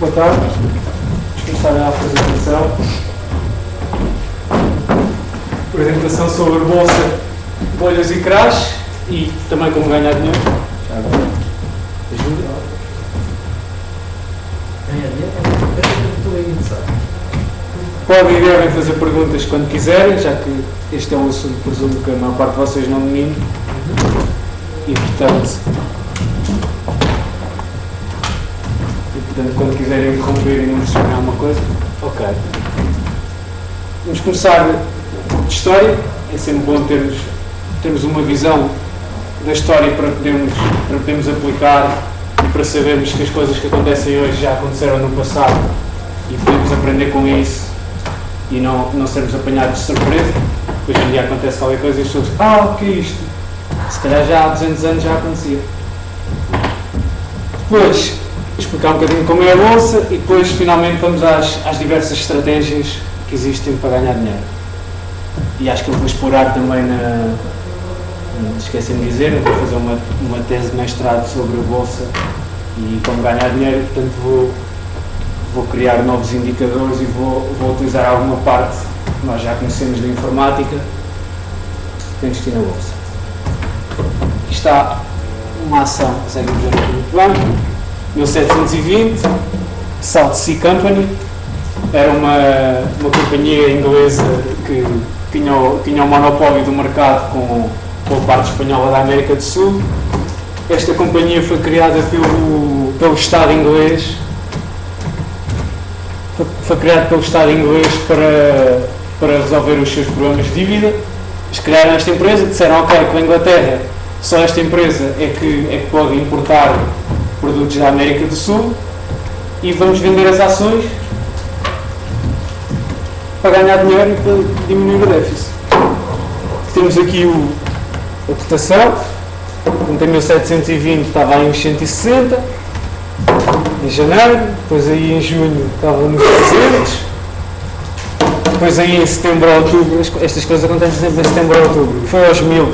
Boa tarde. Vamos começar a apresentação. Apresentação sobre bolsa, bolhas e crash e também como ganhar dinheiro. Já agora. Ajuda. Ganhar dinheiro? Estou bem interessado. Podem e devem fazer perguntas quando quiserem, já que este é um assunto, presumo que a maior parte de vocês não dominem. E portanto, quando quiserem interromper e não perceberem alguma coisa, ok. Vamos começar de história. É sempre bom termos uma visão da história para podermos aplicar e para sabermos que as coisas que acontecem hoje já aconteceram no passado e podemos aprender com isso e não sermos apanhados de surpresa. Hoje em dia acontece qualquer coisa e as pessoas o que é isto? Se calhar já há 200 anos já acontecia. Depois, explicar um bocadinho como é a bolsa e depois finalmente vamos às diversas estratégias que existem para ganhar dinheiro. E acho que eu vou explorar também esqueci-me de dizer, eu vou fazer uma tese de mestrado sobre a bolsa e como ganhar dinheiro, portanto vou criar novos indicadores e vou utilizar alguma parte que nós já conhecemos da informática que tem existir na bolsa. Aqui está uma ação, conseguem ver aqui muito bem, 1720, South Sea Company, era uma companhia inglesa que tinha o monopólio do mercado com a parte espanhola da América do Sul. Esta companhia foi criada pelo Estado inglês. Foi criada pelo Estado inglês para resolver os seus problemas de dívida. Eles criaram esta empresa, disseram ok, com a Inglaterra só esta empresa é que pode importar produtos da América do Sul e vamos vender as ações para ganhar dinheiro e para diminuir o déficit. Temos aqui a cotação, em 1720 estava aí uns 160, em janeiro, depois aí em junho estava nos 300, depois aí em setembro a outubro, estas coisas acontecem sempre em setembro a outubro, foi aos 1000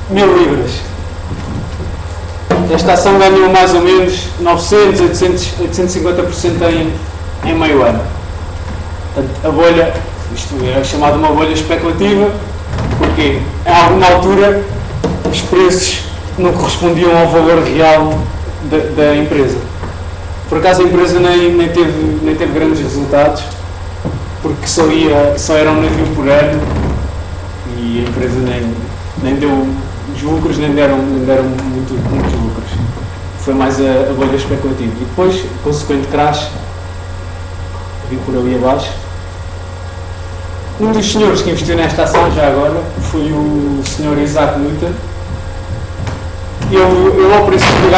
libras. Esta ação ganhou mais ou menos 900, 850% em meio ano. Portanto, a bolha, isto é chamada uma bolha especulativa, porque a alguma altura os preços não correspondiam ao valor real da empresa. Por acaso a empresa nem teve grandes resultados, porque só era um navio por ano e a empresa nem deu os lucros, nem deram muitos lucros. Foi mais a bolha especulativa. E depois, consequente crash, vi por ali abaixo. Um dos senhores que investiu nesta ação, já agora, foi o Sr. Isaac Newton. Ele ao princípio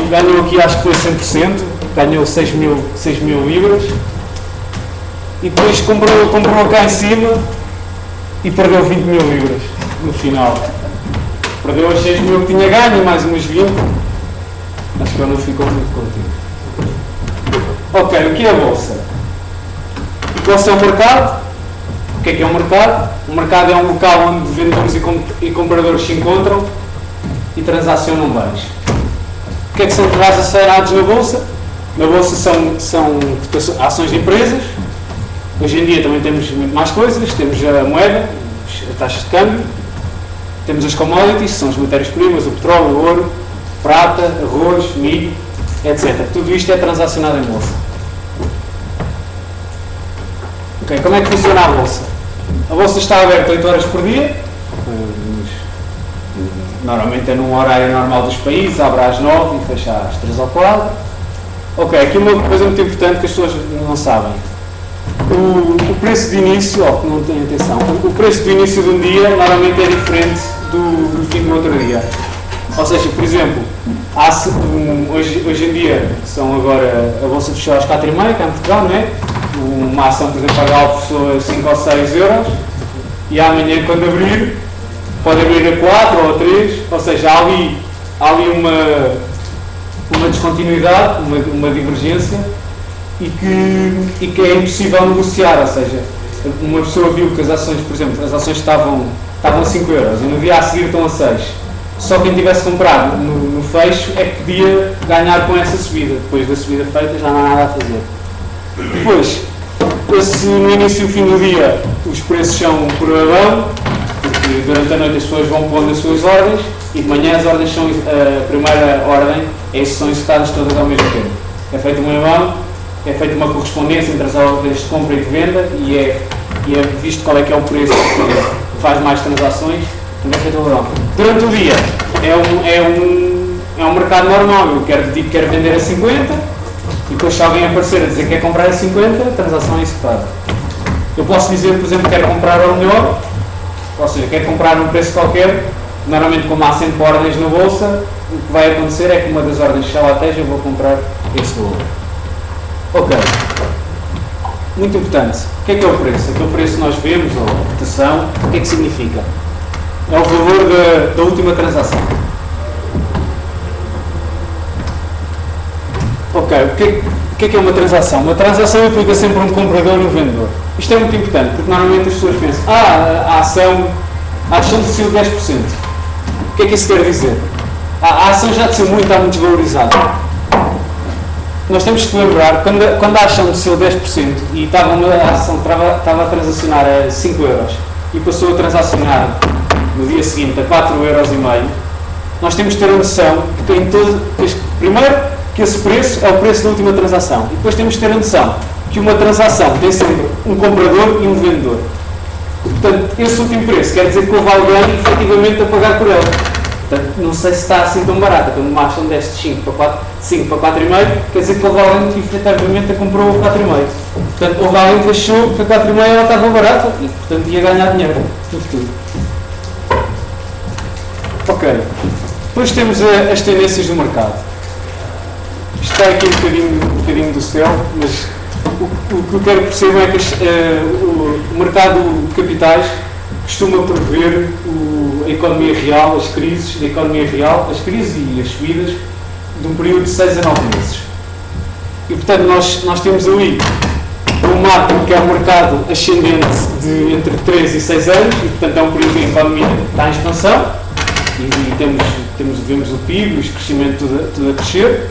ganhou aqui acho que foi 100%, ganhou 6 mil libras. E depois comprou cá em cima e perdeu 20 mil libras no final. Perdeu as 6 mil que tinha ganho, mais umas 20. Acho que ele não ficou muito contente. Ok, o que é a bolsa? A bolsa é um mercado. O que é um mercado? O mercado é um local onde vendedores e compradores se encontram e transacionam bens. O que é que são transacionados na bolsa? Na bolsa são ações de empresas. Hoje em dia também temos muito mais coisas. Temos a moeda, a taxa de câmbio. Temos as commodities, são as matérias-primas, o petróleo, o ouro, prata, arroz, milho, etc. Tudo isto é transacionado em bolsa. Ok, como é que funciona a bolsa? A bolsa está aberta 8 horas por dia, normalmente é num horário normal dos países, abre às 9 e fecha às 3 ou 4. Ok, aqui uma coisa muito importante que as pessoas não sabem. O preço de início, que não têm atenção, o preço de início de um dia normalmente é diferente do fim do outro dia. Ou seja, por exemplo, hoje em dia a bolsa fechou às 4h30, cá em Portugal, não é? Uma ação, por exemplo, paga ao professor 5 ou 6 euros e amanhã, quando abrir, pode abrir a 4 ou a 3, ou seja, há ali uma descontinuidade, uma divergência e que é impossível negociar, ou seja, uma pessoa viu que as ações, por exemplo, as ações estavam a 5 euros e no dia a seguir estão a 6. Só quem tivesse comprado no fecho é que podia ganhar com essa subida. Depois da subida feita já não há nada a fazer. Depois, no início e fim do dia, os preços são por leilão, porque durante a noite as pessoas vão pondo as suas ordens e de manhã as ordens são, a primeira ordem são executadas todas ao mesmo tempo. É feito um leilão, é feita uma correspondência entre as ordens de compra e de venda e é visto qual é que é o preço que faz mais transações, também é feito um leilão. Durante o dia é um mercado normal, eu quero vender a 50, e depois se alguém aparecer a dizer que quer comprar a 50, a transação é executada. Eu posso dizer, por exemplo, que quero comprar ao melhor, ou seja, quero comprar um preço qualquer, normalmente como há sempre ordens na bolsa, o que vai acontecer é que uma das ordens que já lá esteja, eu vou comprar esse valor. Ok. Muito importante. O que é o preço? Aquele preço que nós vemos, ou a cotação, o que é que significa? É o valor da última transação. Ok, o que é uma transação? Uma transação implica sempre um comprador e um vendedor. Isto é muito importante, porque normalmente as pessoas pensam a ação desceu 10%. O que é que isso quer dizer? A ação já desceu muito, está muito desvalorizada. Nós temos que lembrar, quando a ação desceu 10% e a ação estava a transacionar a 5 euros e passou a transacionar no dia seguinte a 4,5 euros, nós temos que ter a noção que primeiro, que esse preço é o preço da última transação. E depois temos que ter a noção que uma transação tem sempre um comprador e um vendedor. Portanto, esse último preço quer dizer que houve alguém efetivamente a pagar por ela. Portanto, não sei se está assim tão barata. Quando uma ação desce de 5 para 4,5, quer dizer que houve alguém que efetivamente a comprou a 4,5. Portanto, houve alguém que achou que a 4,5 ela estava barata e, portanto, ia ganhar dinheiro no futuro. Ok. Depois temos as tendências do mercado. Isto está aqui um bocadinho do céu, mas o que eu quero que percebam é que o mercado de capitais costuma prever a economia real, as crises da economia real, as crises e as subidas, de um período de 6 a 9 meses. E, portanto, nós temos ali um marco que é um mercado ascendente de entre 3 e 6 anos, e, portanto, é um período em que a economia está em expansão, e vemos o PIB, o crescimento tudo a crescer,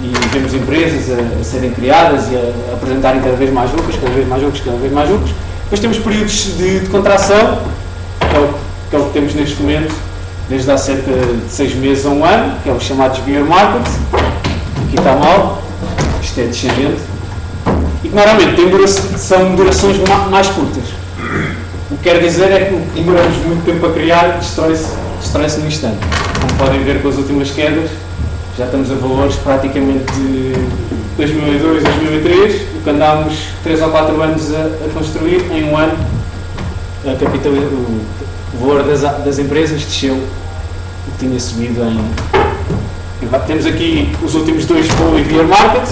e vemos empresas a serem criadas e a apresentarem cada vez mais lucros. Depois temos períodos de contração, que é o que temos neste momento, desde há cerca de 6 meses a 1 ano, que é o chamado bear market. Aqui está mal, isto é descendente, e que normalmente são durações mais curtas. O que quer dizer é que o que demoramos muito tempo a criar destrói-se no instante. Como podem ver com as últimas quedas, já estamos a valores praticamente de 2002, 2003, o que andámos 3 ou 4 anos a construir, em 1 ano o valor das empresas desceu, o que tinha subido Temos aqui os últimos 2 bull e bear markets.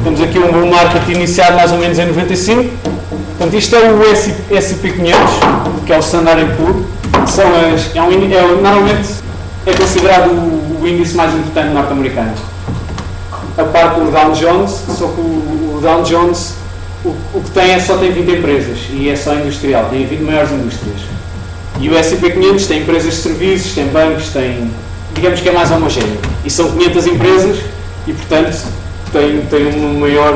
Temos aqui um bull market iniciado mais ou menos em 95. Portanto, isto é o S&P 500, que é o Standard & Poor's. Normalmente é considerado o índice mais importante norte-americano. A par do Dow Jones, só que o Dow Jones o que tem só tem 20 empresas e é só industrial, tem 20 maiores indústrias. E o S&P 500 tem empresas de serviços, tem bancos, digamos que é mais homogéneo. E são 500 empresas e, portanto, tem uma maior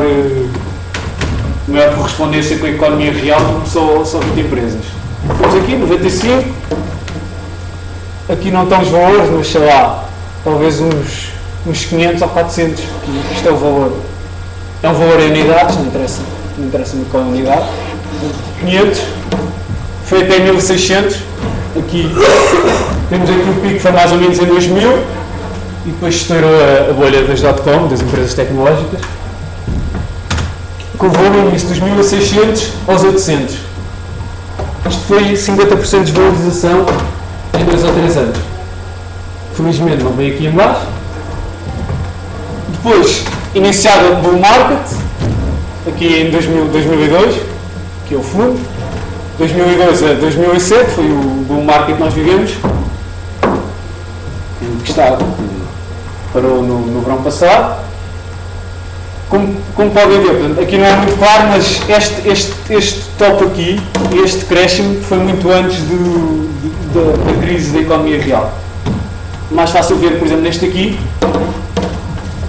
correspondência com a economia real do que só 20 empresas. Temos aqui 95. Aqui não estão os valores, mas sei lá, talvez uns 500 ou 400, isto é o valor. É um valor em unidades, não interessa qual é a unidade. 500, foi até 1600, aqui temos aqui o pico que foi mais ou menos em 2000, e depois estourou a bolha das .com, das empresas tecnológicas, com o valor início dos 1600 aos 800. Isto foi 50% de desvalorização em 2 ou 3 anos. Felizmente não veio aqui em baixo. Depois, iniciado o bull market, aqui em 2002, que é o fundo. 2002 a 2007 foi o bull market que nós vivemos, que parou no verão passado. Como podem ver, portanto, aqui não é muito claro, mas este top aqui, este crescimento, foi muito antes da crise da economia real. mais fácil ver, por exemplo, neste aqui,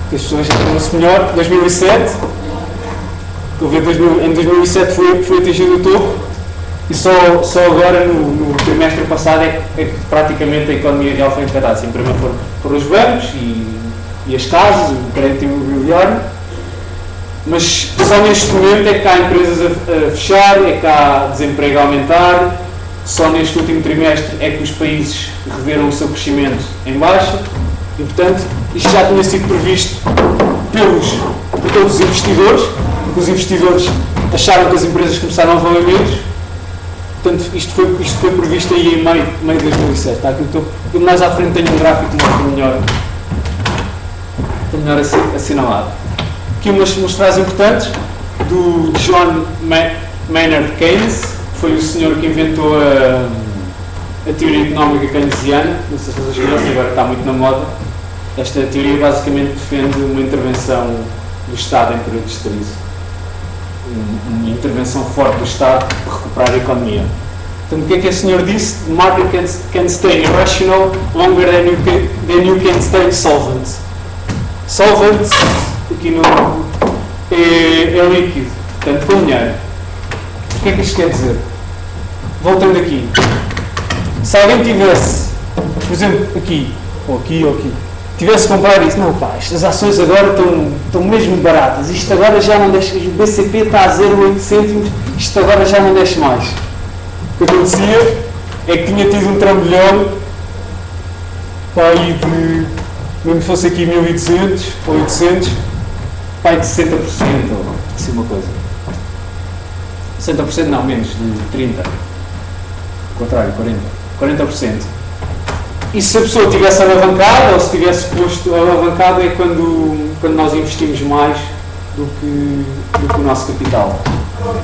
que as pessoas já conhecem melhor, 2007. Estou a ver, em 2007 foi atingido o topo, e só agora, no trimestre passado, é que praticamente a economia real foi afetada. Assim, primeiro foram os bancos e as casas, o crédito imobiliário, mas só neste momento é que há empresas a fechar, é que há desemprego a aumentar. Só neste último trimestre é que os países reveram o seu crescimento em baixa e, portanto, isto já tinha sido previsto por todos os investidores, porque os investidores acharam que as empresas começaram a valer menos. Portanto, isto foi previsto aí em meio de 2007. Tá? Eu mais à frente tenho um gráfico melhor assinalado. Aqui umas frases importantes do John Maynard Keynes, que foi o senhor que inventou a teoria económica keynesiana. Não sei se vocês conhecem, agora está muito na moda. Esta teoria basicamente defende uma intervenção do Estado em períodos de crise. Uma intervenção forte do Estado para recuperar a economia. Portanto, o que o senhor disse? The market can stay irrational longer than you can stay solvent. Solvent, aqui é líquido, portanto, com dinheiro. O que é que isto quer dizer? Voltando aqui. Se alguém tivesse, por exemplo, aqui, ou aqui, tivesse comprado isso, não pá, estas ações agora estão mesmo baratas, isto agora já não deixa, o BCP está a 0,8 cêntimos, isto agora já não deixa mais. O que acontecia é que tinha tido um trambolhão, pá, aí de, mesmo fosse aqui 1.200 ou 800, pá, de 60%, ou assim uma coisa. 60% não, menos, de 30%. Ao contrário, 40%. E se a pessoa tivesse alavancado, ou se tivesse posto alavancado, é quando nós investimos mais do que o nosso capital.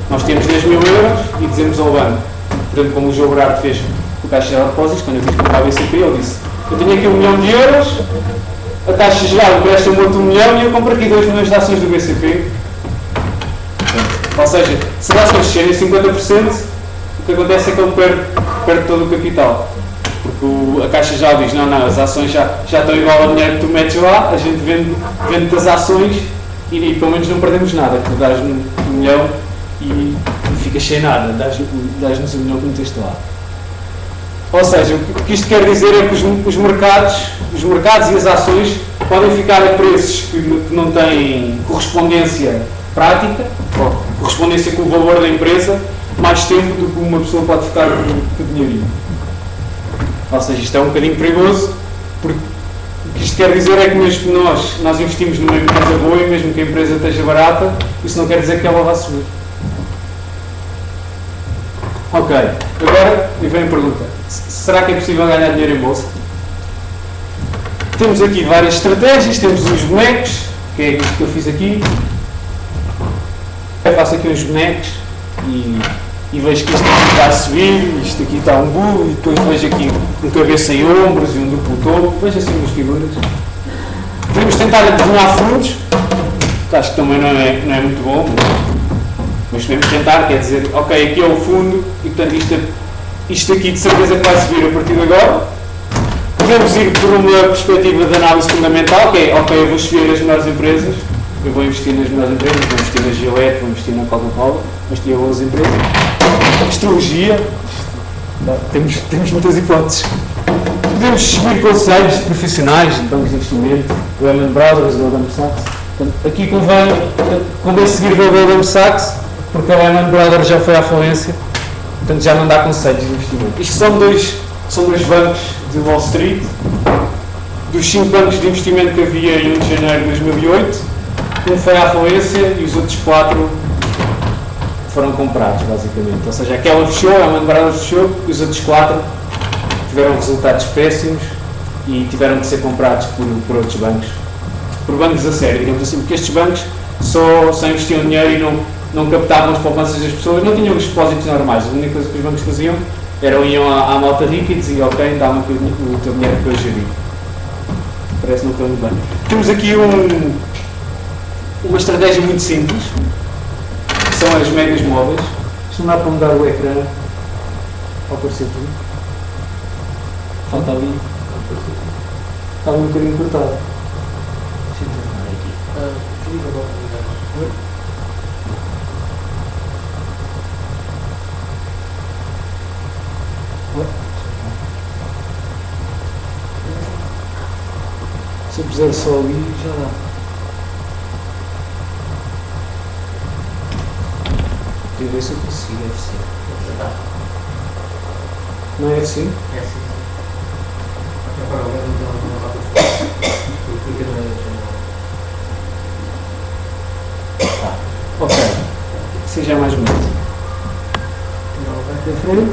Nós temos 10 mil euros e dizemos ao banco, por exemplo, como o João Berardo fez com a Caixa Geral de Depósitos, quando eu fiz comprar a BCP, ele disse: eu tenho aqui 1 milhão de euros, a Caixa Geral empresta-me outro 1 milhão e eu compro aqui 2 milhões de ações do BCP. Ou seja, se as ações descerem 50%, o que acontece é que ele perde todo o capital. Porque a Caixa já diz, não, as ações já estão igual ao dinheiro que tu metes lá, a gente vende as ações e pelo menos não perdemos nada, porque dás-nos 1 milhão e ficas sem nada, dás-nos 1 milhão que meteste lá. Ou seja, o que isto quer dizer é que os mercados e as ações podem ficar a preços que não têm correspondência prática, ou correspondência com o valor da empresa, mais tempo do que uma pessoa pode ficar com dinheirinho. Ou seja, isto é um bocadinho perigoso, porque o que isto quer dizer é que mesmo que nós investimos numa empresa boa e mesmo que a empresa esteja barata, isso não quer dizer que ela vá subir. Ok, agora vem a pergunta: será que é possível ganhar dinheiro em bolsa? Temos aqui várias estratégias, temos os bonecos, que é isto que eu fiz aqui. Eu faço aqui uns bonecos e vejo que isto aqui está a subir, isto aqui está um bull, e depois vejo aqui um cabeça e ombros e um duplo topo, vejo assim umas figuras. Podemos tentar adivinhar fundos, que acho que também não é muito bom, mas podemos tentar, quer dizer, ok, aqui é o fundo, e portanto isto aqui de certeza que vai subir a partir de agora. Podemos ir por uma perspectiva de análise fundamental, que é, ok, eu vou escolher as melhores empresas, eu vou investir nas melhores empresas, vou investir na Gillette, vou investir na Coca-Cola, vou investir em boas empresas. Astrologia, temos muitas hipóteses. Podemos seguir conselhos de profissionais, de bancos de investimento, o Lehman Brothers, o Goldman Sachs. Portanto, aqui convém seguir o Goldman Sachs, porque a Lehman Brothers já foi à falência, portanto já não dá conselhos de investimento. Isto são dois bancos de Wall Street, dos 5 bancos de investimento que havia em 1 de janeiro de 2008, um foi à falência e os outros 4 foram comprados, basicamente. Ou seja, aquela fechou, a Lehman Brothers fechou, e os outros 4 tiveram resultados péssimos e tiveram que ser comprados por outros bancos, por bancos a sério, digamos assim, porque estes bancos só investiam dinheiro e não captavam as poupanças das pessoas, não tinham os depósitos normais. A única coisa que os bancos faziam iam à malta rica e diziam: ok, dá-me aqui o teu dinheiro que eu gerir. Parece que não foi muito bem. Temos aqui uma estratégia muito simples, que são as médias móveis. Isto não dá para mudar o ecrã ao aparecer tudo. Falta ali. Estava um bocadinho cortado. Deixa eu tentar aqui. Desliga logo o lugar. Se eu puser só ali, já dá. Deixa eu ver se eu consigo, é assim. Já está. Não é assim? É assim. Agora o gajo não tem uma nota. Clica na janela. Ok. Seja mais bonito. Não, vai ter frente.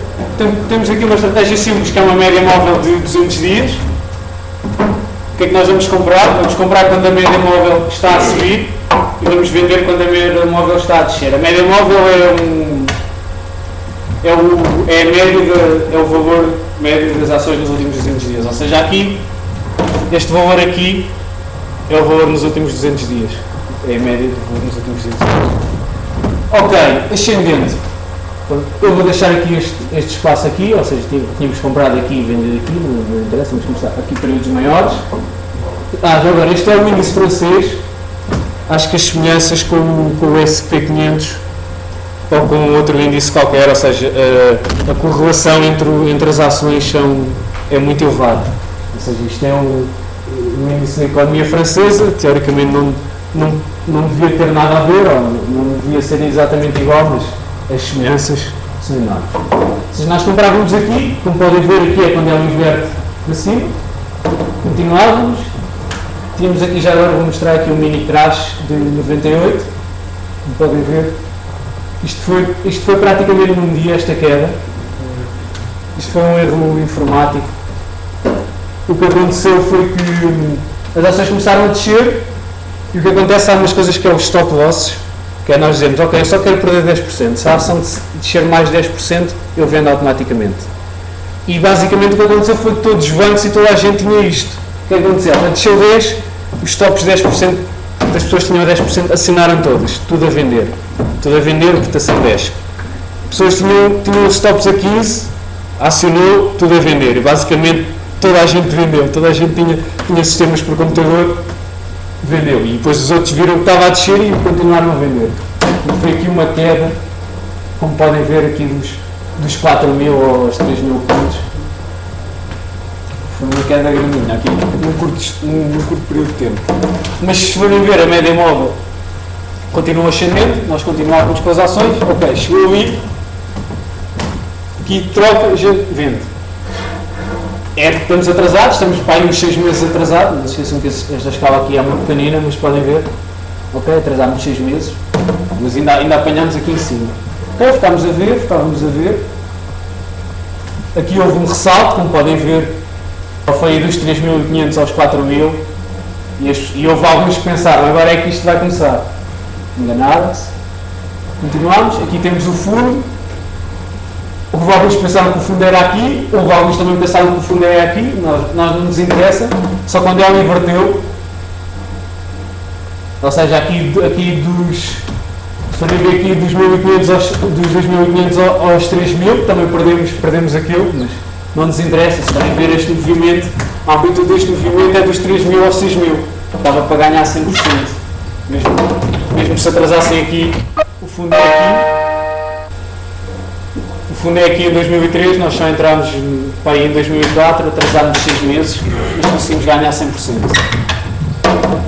Temos aqui uma estratégia simples que é uma média móvel de 200 dias. O que é que nós vamos comprar? Vamos comprar quando a média móvel está a subir e vamos vender quando a média móvel está a descer. A média móvel é o valor médio das ações nos últimos 200 dias. Ou seja, aqui, este valor aqui é o valor nos últimos 200 dias. É a média do valor nos últimos 200 dias. Ok, ascendente. Eu vou deixar aqui este espaço aqui, ou seja, tínhamos comprado aqui e vendido aqui, não interessa, vamos começar aqui períodos maiores. Agora, este é o índice francês. Acho que as semelhanças com o SP500 ou com outro índice qualquer, ou seja, a correlação entre as ações é muito elevada. Ou seja, isto é um índice da economia francesa, teoricamente não devia ter nada a ver, ou não devia ser exatamente igual, mas as semelhanças são enormes. Se nós comprávamos aqui, como podem ver aqui é quando ela inverte para cima, continuávamos, tínhamos aqui já agora, vou mostrar aqui um mini crash de 98, como podem ver, isto foi praticamente num dia esta queda, isto foi um erro informático. O que aconteceu foi que as ações começaram a descer e o que acontece, há umas coisas que é os stop losses, que é nós dizemos, ok, eu só quero perder 10%, se a ação descer mais 10%, eu vendo automaticamente. E basicamente o que aconteceu foi que todos os bancos e toda a gente tinha isto. O que aconteceu? Desceu 10%, os tops 10%, das pessoas que tinham 10%, assinaram todas, tudo a vender. Tudo a vender, cotação 10. Pessoas tinham os stops a 15%, acionou, tudo a vender. E basicamente toda a gente vendeu, toda a gente tinha sistemas por computador, vendeu. E depois os outros viram que estava a descer e continuaram a vender. E foi aqui uma queda, como podem ver aqui dos 4.000 aos 3.000 pontos. Foi uma queda grandinha aqui, num curto período de tempo. Mas se forem ver a média móvel, continua ascendente, nós continuávamos com as ações, ok, chegou ali, aqui troca, já vende. Estamos atrasados, estamos para aí uns 6 meses atrasados, não se esqueçam que esta escala aqui é muito pequenina, mas podem ver, ok, atrasámos 6 meses, mas ainda apanhámos aqui em cima. Ok, estávamos a ver, aqui houve um ressalto, como podem ver, foi aí dos 3.500 aos 4.000, e houve alguns que pensaram, agora é que isto vai começar. Enganaram-se, continuamos, aqui temos o fundo, houve alguns que pensaram que o fundo era aqui, houve alguns que também pensaram que o fundo era aqui, nós não nos interessa, só quando ela inverteu, ou seja, aqui dos 2.500 aos 3.000, também perdemos aquilo, mas não nos interessa, se querem ver este movimento, a amplitude deste movimento é dos 3.000 aos 6.000, dava para ganhar 100%, mesmo se atrasassem aqui, o fundo é aqui. O fundo é aqui em 2003, nós só entramos para aí em 2004, atrasámos 6 meses, mas conseguimos ganhar 100%.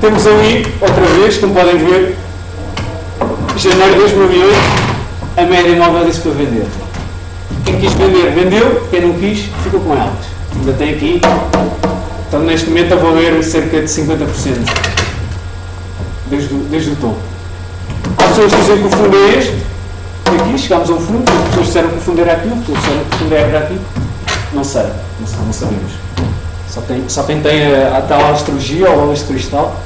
Temos ali, outra vez, como podem ver, janeiro de 2008, a média móvel disse para vender. Quem quis vender, vendeu, quem não quis, ficou com elas. Ainda tem aqui, estão neste momento a valer cerca de 50%, desde o tom. Há pessoas que dizem que o fundo é este, aqui, chegámos ao fundo, as pessoas disseram que o fundo era aquilo, as pessoas disseram que o fundo era aqui. Não sei, não sabemos. Só quem tem a tal astrologia ou bolas de cristal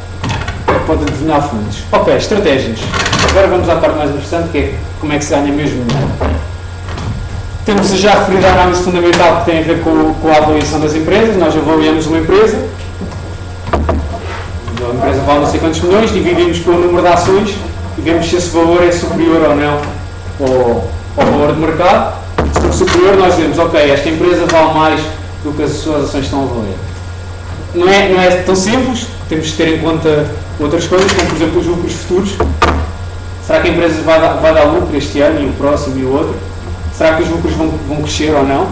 pode adivinhar fundos. Ok, estratégias. Agora vamos à parte mais interessante, que é como é que se ganha mesmo dinheiro. Temos já referido a análise fundamental que tem a ver com a avaliação das empresas. Nós avaliamos uma empresa, a empresa vale não sei quantos milhões, dividimos pelo número de ações e vemos se esse valor é superior ou não ao valor de mercado. Se for superior, nós dizemos, ok, esta empresa vale mais do que as suas ações estão a valer. não é tão simples, temos de ter em conta outras coisas, como por exemplo os lucros futuros. Será que a empresa vai dar lucro este ano e o próximo e o outro? Será que os lucros vão crescer ou não?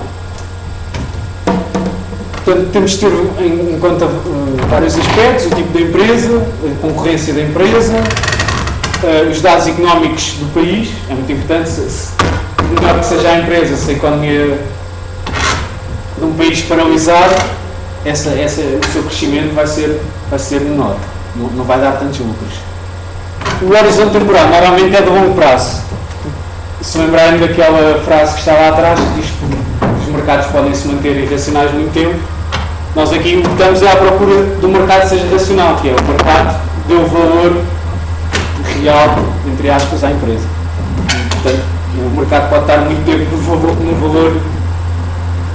Portanto, temos de ter em conta vários aspectos, o tipo da empresa, a concorrência da empresa, os dados económicos do país. É muito importante, melhor que seja a empresa, se a economia de um país paralisar, o seu crescimento vai ser menor, não vai dar tantos lucros. O horizonte temporal normalmente é de longo prazo. Se lembrarem daquela frase que está lá atrás, que diz que os mercados podem se manter irracionais muito tempo, nós aqui estamos à procura do mercado que seja racional, que é o mercado que dê o valor real, entre aspas, à empresa. Portanto, o mercado pode estar muito tempo num valor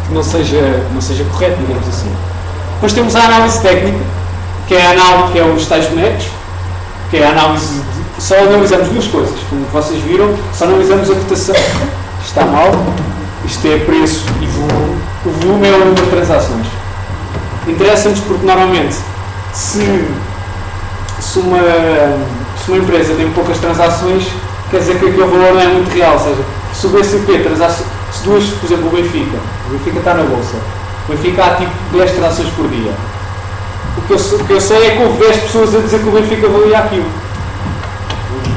que não seja correto, digamos assim. Depois temos a análise técnica, que é os tais bonecos, que é a análise só analisamos duas coisas, como vocês viram, só analisamos a cotação. Está mal, isto é preço e volume. O volume é o número de transações. Interessa-nos porque normalmente se uma empresa tem poucas transações, quer dizer que aquele valor não é muito real, ou seja, se o BCP se duas, por exemplo, o Benfica está na bolsa, o Benfica há tipo 10 transações por dia. O que eu sei é que houve 10 pessoas a dizer que o Benfica valia aquilo.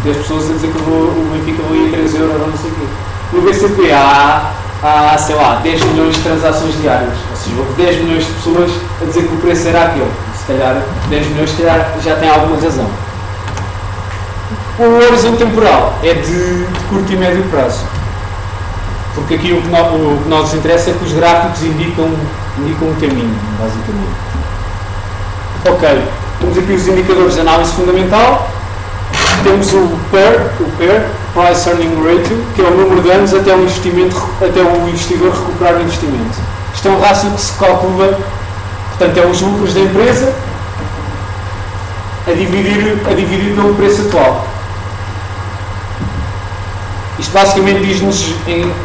10 pessoas a dizer que o Benfica valia 3 euros ou não sei o quê. No BCP há, sei lá, 10 milhões de transações diárias. Ou seja, houve 10 milhões de pessoas a dizer que o preço era aquele. Se calhar 10 milhões se calhar, já tem alguma razão. O horizonte temporal é de curto e médio prazo. Porque aqui o que nos interessa é que os gráficos indicam um caminho, basicamente. Ok, temos aqui os indicadores de análise fundamental. Temos o PER, Price Earning Ratio, que é o número de anos até o investidor recuperar o investimento. Isto é um rácio que se calcula, portanto, é os lucros da empresa a dividir pelo preço atual. Isto basicamente diz-nos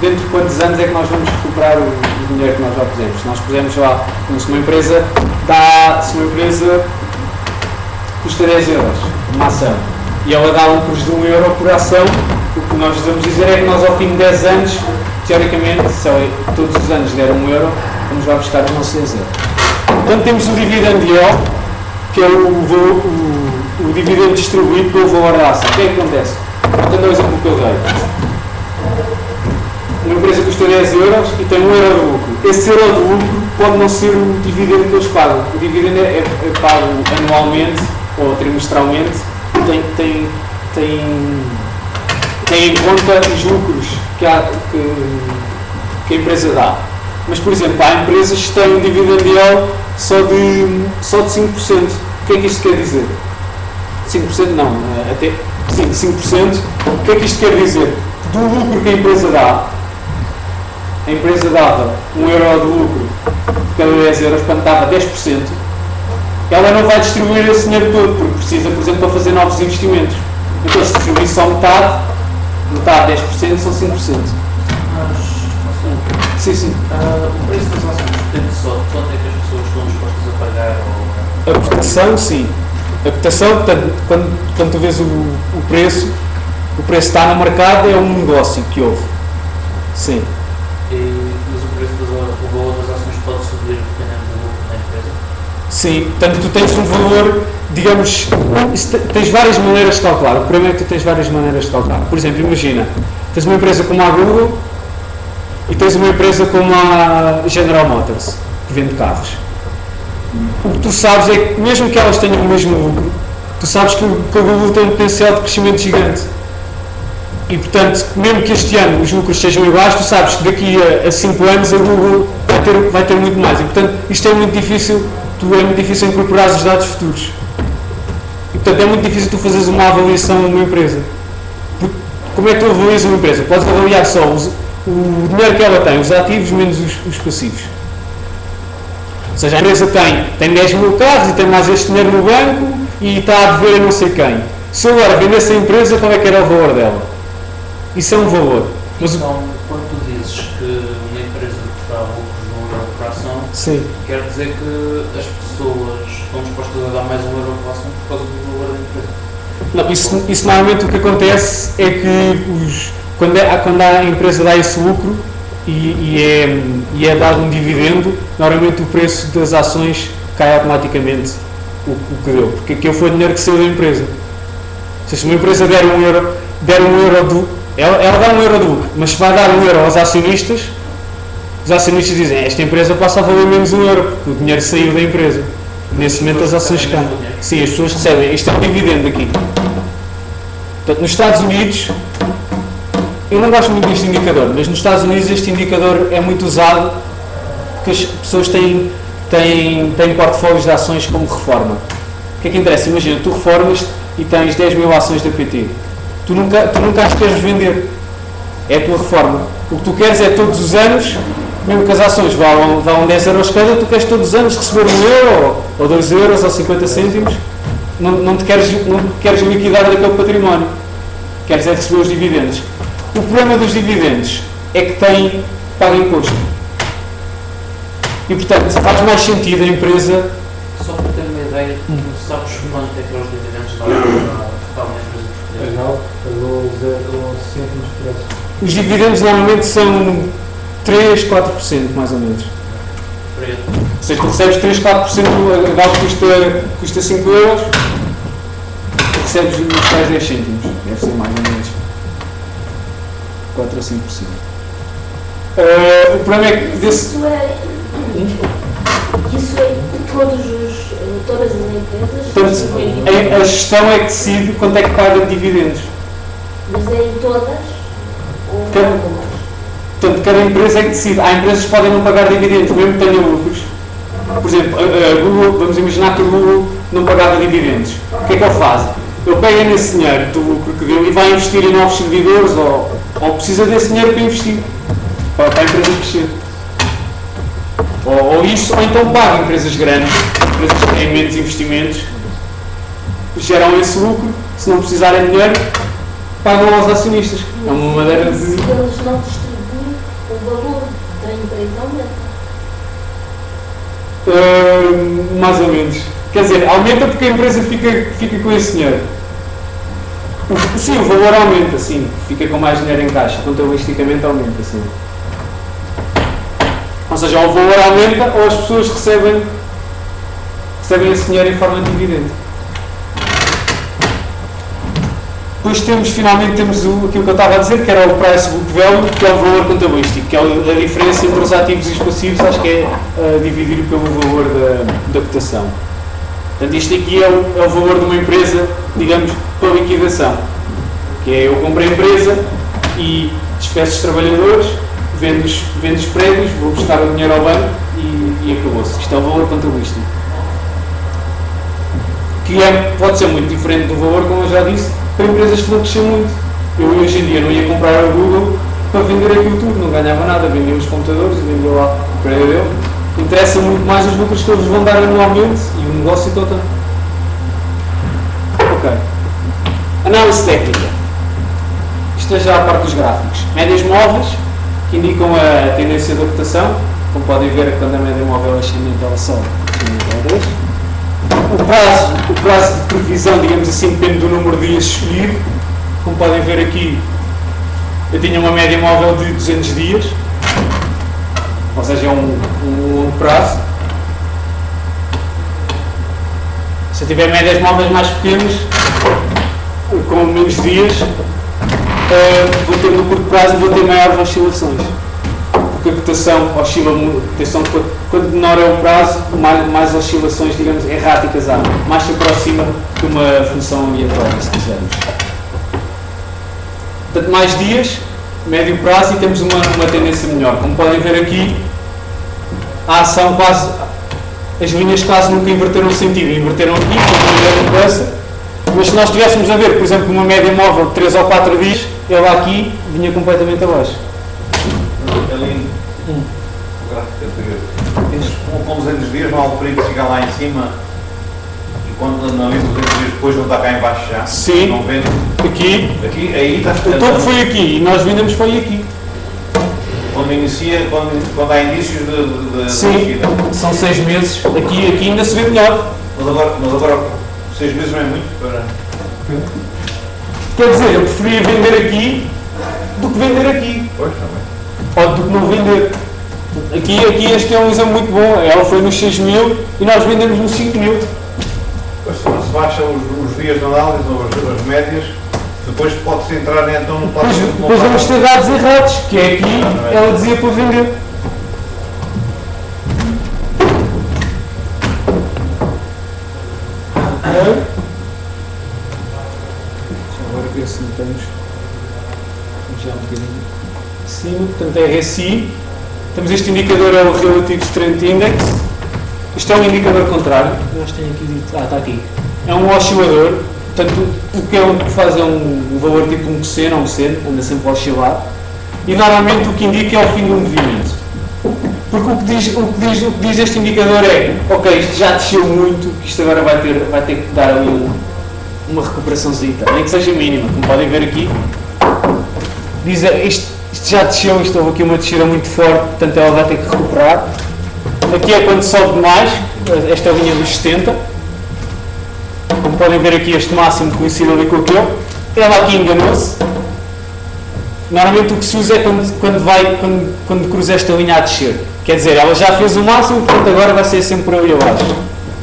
dentro de quantos anos é que nós vamos recuperar o dinheiro que nós já pusemos. Se nós pusermos lá, se uma empresa custa 10 euros uma ação e ela dá lucros de 1 euro por ação, o que nós vamos dizer é que nós ao fim de 10 anos, teoricamente, se todos os anos der 1 euro, vamos lá buscar os nossos 10 euros. Portanto, temos o dividend yield, que é o dividendo distribuído pelo valor da ação. O que é que acontece? Portanto, é o exemplo que eu dei. Uma empresa custa 10 euros e tem 1 euro de lucro. Esse euro de lucro pode não ser o dividendo que eles pagam. O dividendo é pago anualmente ou trimestralmente e tem em conta os lucros que a empresa dá. Mas, por exemplo, há empresas que têm um dividend yield só de 5%. O que é que isto quer dizer? 5% não, até 5%. O que é que isto quer dizer? Do lucro que a empresa dá, a empresa dava 1 euro de lucro cada 10 euros, portanto dava 10%, ela não vai distribuir esse dinheiro todo, porque precisa, por exemplo, para fazer novos investimentos. Então, se distribuir só metade 10% são 5%. Sim. O preço das ações depende só de quanto é que as pessoas estão dispostas a pagar? Ou... A cotação, sim. A cotação, portanto, quando tu vês o preço está no mercado, é um negócio que houve. Sim. Mas o valor das ações pode subir dependendo do lucro da empresa? Sim, portanto tu tens um valor, digamos, tens várias maneiras de calcular. O problema é que tu tens várias maneiras de calcular. Por exemplo, imagina, tens uma empresa como a Google e tens uma empresa como a General Motors, que vende carros. O que tu sabes é que, mesmo que elas tenham o mesmo lucro, tu sabes que a Google tem um potencial de crescimento gigante. E, portanto, mesmo que este ano os lucros sejam iguais, tu sabes que daqui a 5 anos a Google vai ter muito mais. E, portanto, isto é muito difícil, é muito difícil incorporar os dados futuros. E, portanto, é muito difícil tu fazeres uma avaliação de uma empresa. Porque, como é que tu avalias uma empresa? Podes avaliar só o dinheiro que ela tem, os ativos menos os passivos. Ou seja, a empresa tem 10 mil carros e tem mais este dinheiro no banco e está a dever a não sei quem. Se eu agora vendesse a empresa, qual é que era o valor dela? Isso é um valor. Mas então, quando tu dizes que uma empresa que dá lucros de 1 euro por ação, sim. quer dizer que as pessoas estás a dar mais um euro de relação por causa do valor da empresa. Não, isso normalmente o que acontece é que quando a empresa dá esse lucro e é dado um dividendo, normalmente o preço das ações cai automaticamente o que deu, porque aquilo foi o dinheiro que saiu da empresa. Ou seja, se uma empresa der um euro ela dá um euro de lucro, mas se vai dar um euro aos acionistas, os acionistas dizem, esta empresa passa a valer menos um euro, porque o dinheiro saiu da empresa. Nesse momento as ações caem. Sim, as pessoas recebem. Isto é um dividendo aqui. Portanto, nos Estados Unidos, eu não gosto muito deste indicador, mas nos Estados Unidos este indicador é muito usado porque as pessoas têm portfólios de ações como reforma. O que é que interessa? Imagina, tu reformas e tens 10 mil ações da PT. Tu nunca as queres vender. É a tua reforma. O que tu queres é todos os anos, mesmo que as ações valam 10 euros cada, tu queres todos os anos receber 1 euro, ou 2 euros, ou 50 cêntimos. Não te queres liquidar daquele património. Queres é receber os dividendos. O problema dos dividendos é que paga imposto. E, portanto, faz mais sentido a empresa... Só para ter uma ideia, sabes quanto é que os dividendos dão para uma empresa portuguesa? Não, pagou 0 cêntimos por essa. Os dividendos normalmente são 3, 4%, mais ou menos. Obrigado. Ou seja, tu recebes 3, 4%, o galo custa 5 euros, tu recebes os tais 10 cêntimos. Deve ser mais ou menos 4 a 5%. O problema é que desse... Isso é todas as empresas? Portanto, a gestão é que decide quanto é que paga de dividendos. Mas é em todas? Ou em Cada- algumas? Portanto, cada empresa é que decide. Há empresas que podem não pagar dividendos, mesmo que tenham lucros. Por exemplo, a Google, vamos imaginar que a Google não pagava dividendos. O que é que ele faz? Ele pega nesse dinheiro do lucro que deu e vai investir em novos servidores ou precisa desse dinheiro para investir, para a empresa crescer. Ou então paga empresas grandes, empresas que têm menos investimentos, geram esse lucro, se não precisarem de dinheiro, pagam aos acionistas. É uma maneira de... Se eles não distribuem, o valor da empresa aumenta. Mais ou menos. Quer dizer, aumenta porque a empresa fica com esse dinheiro. Sim, o valor aumenta, sim. Fica com mais dinheiro em caixa. Contabilisticamente aumenta, sim. Ou seja, ou o valor aumenta ou as pessoas recebem esse dinheiro em forma de dividendo. Depois finalmente temos aquilo que eu estava a dizer, que era o price book value, que é o valor contabilístico, que é a diferença entre os ativos e os passivos, acho que é dividir pelo valor da cotação. Portanto, isto aqui é o valor de uma empresa, digamos, para liquidação. Que é, eu compro a empresa e despeço os trabalhadores, vendo os prédios, vou buscar o dinheiro ao banco e acabou-se. Isto é o valor contabilístico. Que pode ser muito diferente do valor, como eu já disse, para empresas que vão crescer muito. Eu hoje em dia não ia comprar a Google para vender aquilo tudo, não ganhava nada, vendia os computadores e vendia lá o prédio dele. Interessa muito mais os lucros que eles vão dar anualmente e o negócio todo. Ok. Análise técnica. Isto é já a parte dos gráficos. Médias móveis, que indicam a tendência da cotação. Como podem ver, quando a média móvel é ascendente, ela sobe. O prazo de previsão, digamos assim, depende do número de dias escolhido. Como podem ver aqui, eu tinha uma média móvel de 200 dias, ou seja, é um longo prazo. Se eu tiver médias móveis mais pequenas, com menos dias, vou ter no curto prazo vou ter maiores oscilações. Porque a cotação oscila muito, quanto menor é o prazo, mais oscilações, digamos, erráticas há, mais se aproxima de uma função aleatória, se quisermos. Portanto, mais dias, médio prazo, e temos uma tendência melhor. Como podem ver aqui, a ação quase, as linhas quase nunca inverteram o sentido, inverteram aqui, foi uma grande mudança, mas se nós estivéssemos a ver, por exemplo, uma média móvel de 3 ou 4 dias, ela aqui vinha completamente abaixo. Ali, o gráfico anterior. Com 200 dias não há o perigo de chegar lá em cima e quando analisa 200 dias depois não está cá em baixo já? Sim. Não vende? Aqui, Aí está o topo foi aqui e nós vendemos foi aqui. Quando há indícios de Sim, descida. são 6 meses. Aqui ainda se vê melhor. Mas agora 6 meses não é muito para... Quer dizer, eu preferia vender aqui do que vender aqui. Pois, também. Ou do que não vender. Aqui este é um exemplo muito bom. Ela foi nos 6.000 e nós vendemos nos 5.000. Pois, se baixa os dias de análise ou as médias, depois pode-se entrar então no plano... Depois vamos ter dados errados, que é aqui, ela dizia para vender. Agora ver se não temos já um bocadinho acima, portanto é RSI. Temos este indicador, é o Relative Strength Index. Isto é um indicador contrário. Nós temos aqui dito, está aqui. É um oscilador, portanto o que faz é um valor tipo um cosseno ou um seno, anda sempre a oscilar. E normalmente o que indica é o fim do movimento. Porque o que diz este indicador é, ok, isto já desceu muito, que isto agora vai ter que dar ali uma recuperaçãozinha, nem que seja mínima, como podem ver aqui. Diz, isto já desceu, isto houve aqui uma descida muito forte, portanto ela vai ter que recuperar. Aqui é quando sobe mais, esta é a linha dos 70. Como podem ver aqui, este máximo coincide ali com aquele. Ela aqui enganou-se. Normalmente o que se usa é quando cruza esta linha a descer. Quer dizer, ela já fez o máximo, portanto agora vai ser sempre por ali abaixo.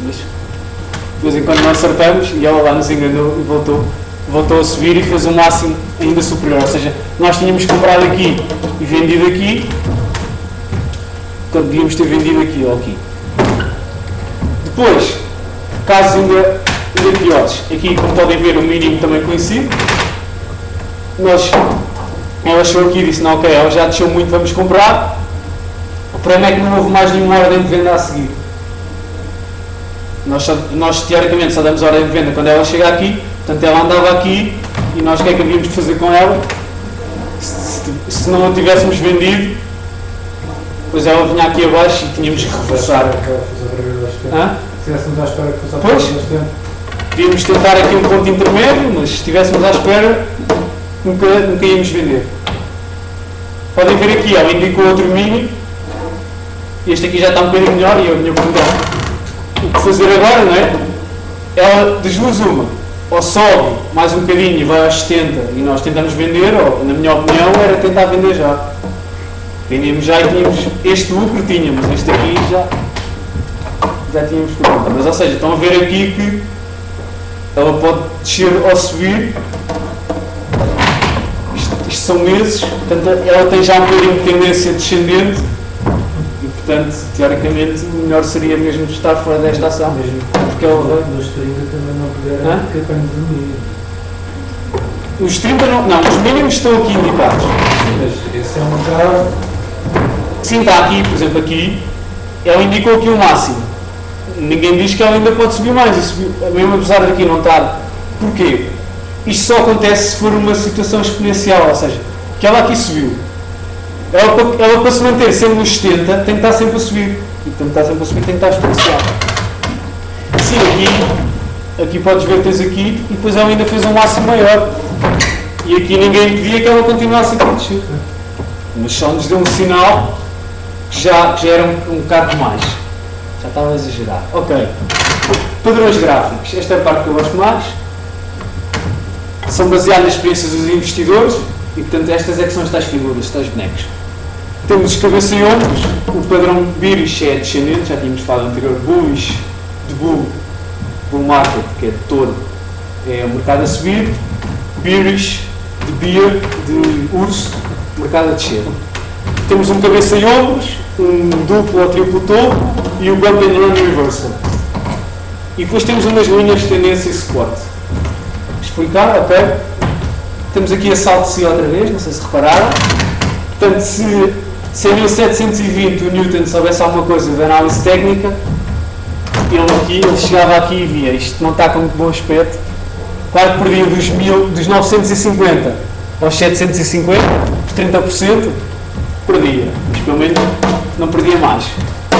Mas, de vez em quando não acertamos e ela lá nos enganou e voltou a subir e fez um máximo ainda superior. Ou seja, nós tínhamos comprado aqui e vendido aqui, portanto devíamos ter vendido aqui ou aqui. Depois, casos ainda piores. Aqui, como podem ver, o mínimo também coincide. Ela chegou aqui e disse, não, ok, ela já desceu muito, vamos comprar. O problema é que não houve mais nenhuma ordem de venda a seguir. Nós teoricamente só damos ordem de venda quando ela chega aqui, portanto ela andava aqui e nós o que é que havíamos de fazer com ela? Se não a tivéssemos vendido, depois ela vinha aqui abaixo e tínhamos que reforçar. Se estivéssemos à espera que fosse Pois. outra vez tempo. Devíamos tentar aqui um ponto intermédio, mas se estivéssemos à espera, nunca íamos vender. Podem ver aqui, ela indicou outro mínimo. Este aqui já está um bocadinho melhor e a minha pergunta é o que fazer agora, não é? Ela, das duas uma, ou sobe mais um bocadinho e vai aos 70 e nós tentamos vender, ou, na minha opinião, era tentar vender já. Vendíamos já e tínhamos este lucro, tínhamos, este aqui já tínhamos por conta. Mas, ou seja, estão a ver aqui que ela pode descer ou subir. Isto são meses, portanto ela tem já um bocadinho de tendência descendente e, portanto, teoricamente, o melhor seria mesmo estar fora desta ação. Mesmo Porque ela nos 30 também não puderam, porque depende do mínimo. os 30 não, os mínimos estão aqui indicados. Mas esse é um caso. Sim, está aqui, por exemplo, aqui, ela indicou aqui o máximo. Ninguém diz que ela ainda pode subir mais, mesmo apesar de aqui não estar. Porquê? Isto só acontece se for uma situação exponencial, ou seja, que ela aqui subiu. Ela para se manter sempre nos 70 tem que estar sempre a subir. E portanto está sempre a subir, tem que estar exponencial. Sim, aqui podes ver, tens aqui, e depois ela ainda fez um máximo maior. E aqui ninguém pedia que ela continuasse aqui a descer. Mas só nos deu um sinal que já era um bocado mais. Já estava a exagerar. Ok. Padrões gráficos. Esta é a parte que eu gosto mais. São baseados nas experiências dos investidores e, portanto, estas é que são as tais figuras, tais bonecos. Temos os cabeça e ombros. O padrão bearish é descendente, já tínhamos falado anterior. Bullish, de bull market, que é de touro, é o mercado a subir. Bearish, de bear, de urso, mercado a descer. Temos um cabeça e ombros, um duplo ou triplo topo e o bump and run reversal. E depois temos umas linhas de tendência e suporte. Explicar, ok? Temos aqui a salto de si outra vez, não sei se repararam. Portanto, se em 1720 o Newton soubesse alguma coisa de análise técnica, ele chegava aqui e via, isto não está com muito bom aspecto. Claro que perdia dos 950 aos 750, os 30%, perdia, mas pelo menos não perdia mais.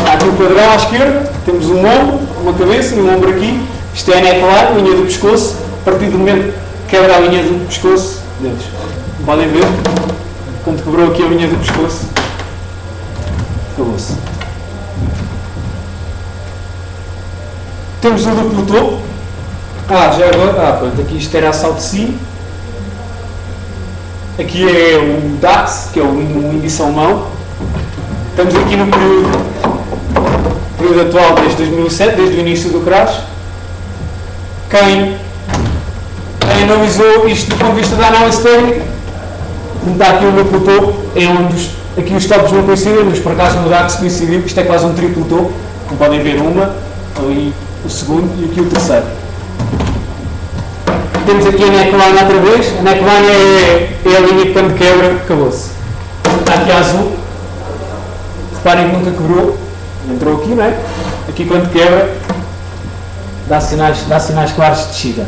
Há aqui um padrão à esquerda, temos um ombro, uma cabeça e um ombro aqui. Isto é a neckline, linha do pescoço. A partir do momento que quebra a linha do pescoço, dentro. Podem ver, quando quebrou aqui a linha do pescoço, acabou-se. Temos o duplo topo. Já agora, pronto, aqui isto era a South Sea. Aqui é o DAX, que é o índice alemão. Estamos aqui no período atual, desde 2007, desde o início do crash. Quem analisou isto do ponto de vista da análise técnica, como está aqui o duplo topo, é onde aqui os topos não coincidem, mas por acaso no DAX coincidiu, isto é quase um triplo topo, como podem ver, ali o segundo e aqui o terceiro. Temos aqui a neckline outra vez. A neckline é a linha que quando quebra, acabou-se. Está aqui a azul. Reparem que nunca quebrou. Entrou aqui, não é? Aqui quando quebra, dá sinais claros de descida.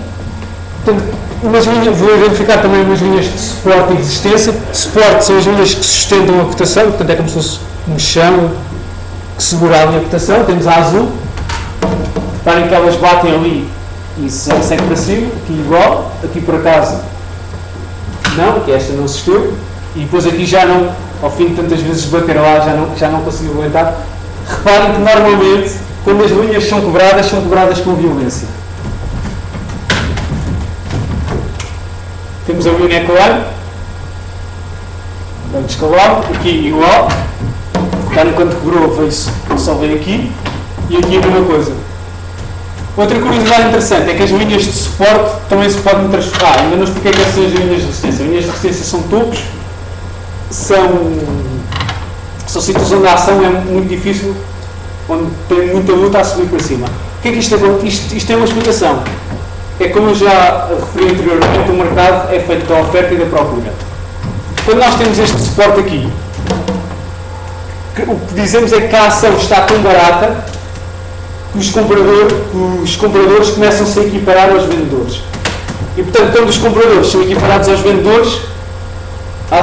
Portanto, vou identificar também umas linhas de suporte e resistência. Suporte são as linhas que sustentam a cotação, portanto é como se fosse um chão que segura ali a cotação. Temos a azul. Reparem que elas batem ali e segue para cima, aqui igual, aqui por acaso não, que esta não assistiu, e depois aqui já não, ao fim de tantas vezes bater lá, já não consigo aguentar. Reparem que normalmente, quando as linhas são quebradas com violência. Temos ali o neckline, vamos escalar, aqui igual, reparem quando quebrou, veio-se só vem aqui, e aqui a mesma coisa. Outra curiosidade interessante é que as linhas de suporte também se podem transformar. Ainda não expliquei que são as linhas de resistência. As linhas de resistência são tubos, são sítios onde a ação é muito difícil, onde tem muita luta a subir para cima. O que é que isto é? Isto tem uma explicação. É como eu já referi anteriormente, o mercado é feito da oferta e da procura. Quando nós temos este suporte aqui, o que dizemos é que a ação está tão barata que os compradores começam-se a equiparar aos vendedores. E, portanto, quando os compradores são equiparados aos vendedores, a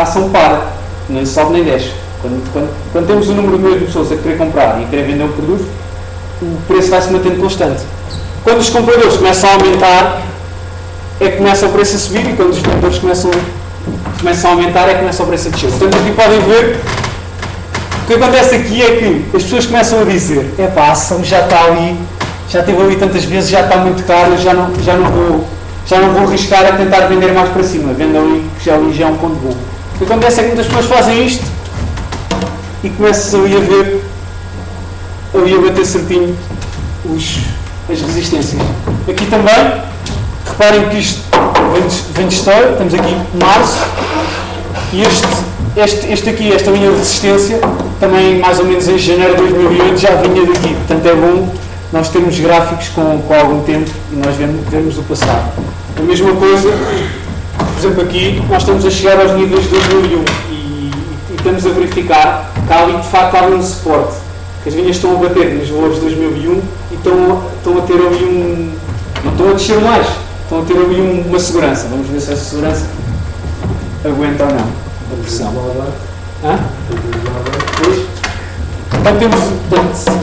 ação para, nem sobe nem desce. Quando temos o número de pessoas a querer comprar e a querer vender um produto, o preço vai se mantendo constante. Quando os compradores começam a aumentar, é que começa o preço a subir, e quando os vendedores começam a aumentar, é que começa o preço a descer. Portanto, aqui podem ver. O que acontece aqui é que as pessoas começam a dizer: a ação já está ali, já esteve ali tantas vezes, já está muito caro, já não vou arriscar a tentar vender mais para cima, vendo ali que já é um ponto bom. O que acontece é que muitas pessoas fazem isto e começam ali a bater certinho as resistências. Aqui também, reparem que isto vem de história, temos aqui março, e esta linha de resistência, também mais ou menos em janeiro de 2008 já vinha daqui, portanto é bom nós termos gráficos com algum tempo e nós vemos o passado. A mesma coisa, por exemplo aqui, nós estamos a chegar aos níveis de 2001 e estamos a verificar que há ali de facto algum suporte, que as linhas estão a bater nos valores de 2001 e estão a ter ali não estão a descer mais, estão a ter ali uma segurança. Vamos ver se essa segurança aguenta ou não a pressão. Então temos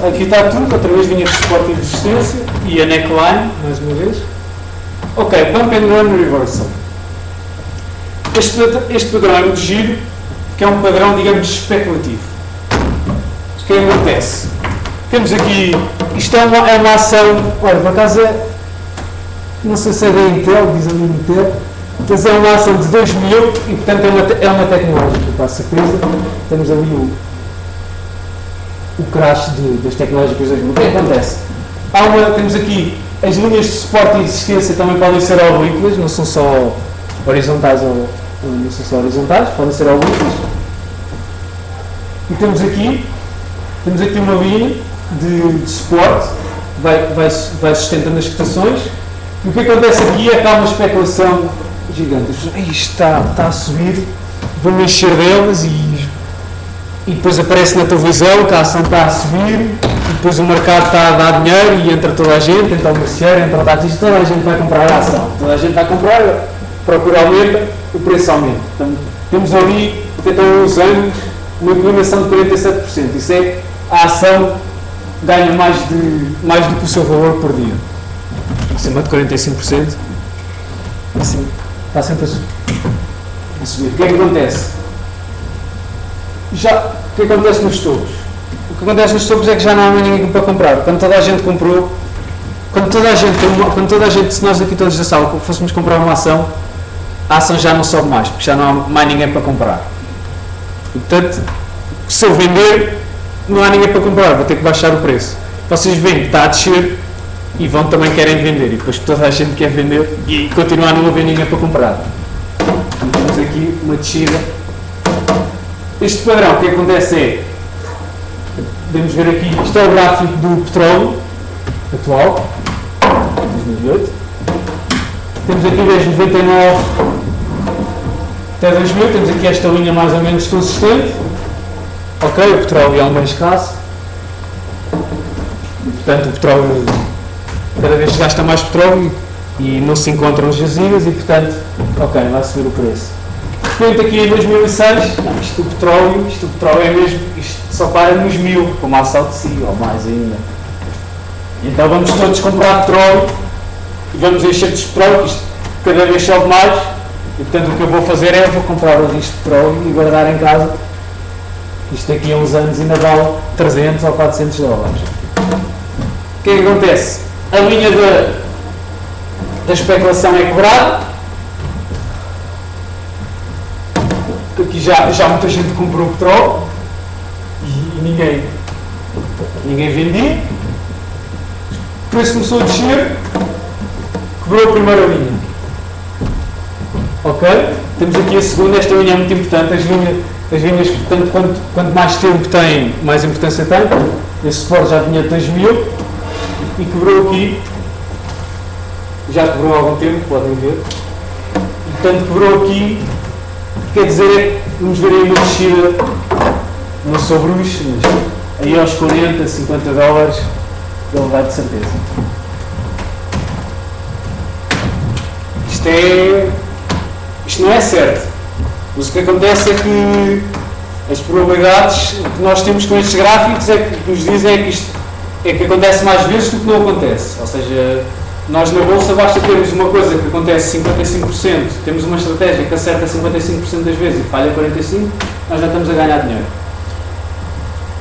aqui está tudo, outra vez linhas de suporte e de resistência e a neckline, mais uma vez. Ok, pump and run reversal. Este padrão é muito giro, que é um padrão, digamos, especulativo. O que acontece? Temos aqui, isto é uma ação, olha, por acaso não sei se é da Intel, diz ali Intel, mas é uma ação de 2000 e portanto é uma tecnológica, com a certeza. Temos ali o crash das tecnológicas de 2000. O que acontece? Temos aqui as linhas de suporte e resistência também podem ser oblíquas, não são só horizontais podem ser oblíquas. E temos aqui uma linha de suporte, vai sustentando as cotações. E o que acontece aqui é que há uma especulação gigante. Isto está a subir, vou-me encher delas e depois aparece na televisão que a ação está a subir e depois o mercado está a dar dinheiro e entra toda a gente, entra o merceeiro, entra o taxista, toda a gente vai comprar a ação. Toda a gente vai comprar, a procura aumenta, o preço aumenta. Então, temos ali, até uns anos, uma inclinação de 47%. Isso é, a ação ganha mais do que o seu valor por dia. Acima de 45%. Assim, está sempre a subir. O que é que acontece? O que acontece nos topos? o que acontece nos tubos é que já não há mais ninguém para comprar. Quando toda a gente comprou, quando toda a gente, se nós aqui todos da sala fôssemos comprar uma ação, a ação já não sobe mais, porque já não há mais ninguém para comprar. E, portanto, se eu vender, não há ninguém para comprar, vou ter que baixar o preço. Vocês veem que está a descer e vão também querem vender, e depois toda a gente quer vender e continuar a não haver ninguém para comprar. E temos aqui uma descida. Este padrão, o que acontece é, podemos ver aqui, isto é o gráfico do petróleo atual, 2008. Temos aqui desde 99 até 2000, temos aqui esta linha mais ou menos consistente. Ok, o petróleo é um bem escasso. E, portanto, o petróleo, cada vez se gasta mais petróleo e não se encontram jazidas e, portanto, ok, vai subir o preço. De repente, aqui em 2006, isto do petróleo é mesmo, isto só para nos 1000, como a South Sea, ou mais ainda. Então vamos todos comprar petróleo e vamos encher de petróleo, que isto cada vez sobe mais, e portanto o que eu vou fazer é, vou comprar isto de petróleo e guardar em casa. Isto daqui a uns anos ainda vale 300 ou 400 dólares. O que é que acontece? A linha da especulação é quebrada. Aqui já muita gente comprou petróleo e ninguém vendia. O preço começou a descer, quebrou a primeira linha. Ok? Temos aqui a segunda, esta linha é muito importante. As linhas portanto, quanto mais tempo tem, mais importância tem. Esse suporte já vinha de 2000 e quebrou aqui. Já quebrou há algum tempo, podem ver. E, portanto, quebrou aqui. Quer dizer, vamos ver aí uma descida, não sou bruxo, mas aí aos 40, 50 dólares, ele vai de certeza. Isto não é certo. Mas o que acontece é que as probabilidades que nós temos com estes gráficos é que nos dizem é que acontece mais vezes do que não acontece. Ou seja, nós na Bolsa basta termos uma coisa que acontece 55%, temos uma estratégia que acerta 55% das vezes e falha 45%, nós já estamos a ganhar dinheiro.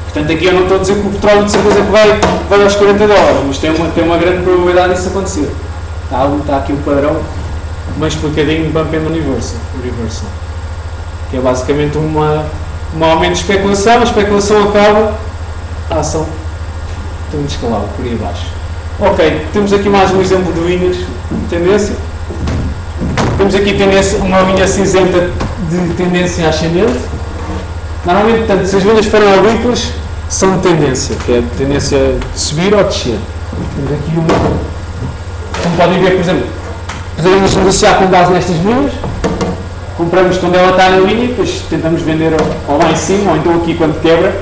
Portanto, aqui eu não estou a dizer que o petróleo de certeza que vai aos 40 dólares, mas tem uma grande probabilidade disso acontecer. Está aqui o padrão, bem explicadinho, Bump and Reversal, que é basicamente um aumento de especulação, a especulação acaba, a ação tem um descalabro por aí abaixo. Ok, temos aqui mais um exemplo de linhas de tendência. Temos aqui uma linha cinzenta de tendência ascendente. Normalmente, portanto, se as linhas forem oblíquas, são de tendência, que é de tendência de subir ou descer. Temos aqui uma. Como podem ver, por exemplo, podemos negociar com base nestas linhas. Compramos quando ela está na linha, depois tentamos vender ou lá em cima, ou então aqui quando quebra.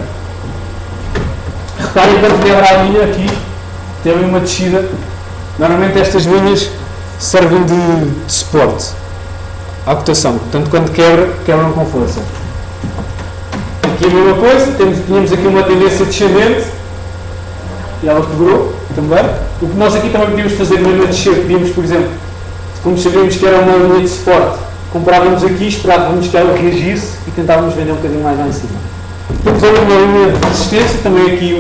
Reparem quando quebra a linha aqui. Tem uma descida. Normalmente estas linhas servem de suporte à cotação. Portanto, quando quebram com força. Aqui a mesma coisa. Tínhamos aqui uma tendência descendente. E ela quebrou também. O que nós aqui também podíamos fazer mesmo a descer, podíamos, por exemplo, como sabíamos que era uma linha de suporte, comprávamos aqui, esperávamos que ela reagisse e tentávamos vender um bocadinho mais lá em cima. Temos ali uma linha de resistência, também aqui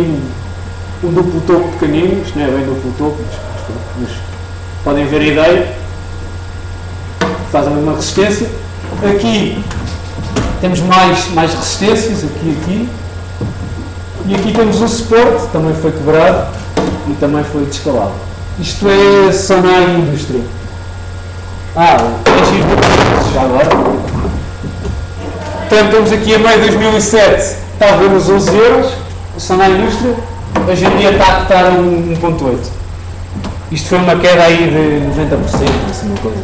um duplo topo pequenino, isto não é bem duplo topo, mas podem ver a ideia, faz ali uma resistência. Aqui temos mais resistências, aqui, e aqui temos um suporte, também foi quebrado e também foi descalado. Isto é Sonai Indústria. É X já agora. Portanto, temos aqui a meio de 2007, estava nos 11 euros, a Sonai Indústria. Hoje em dia está a cotar 1.8. Isto foi uma queda aí de 90%, assim uma coisa.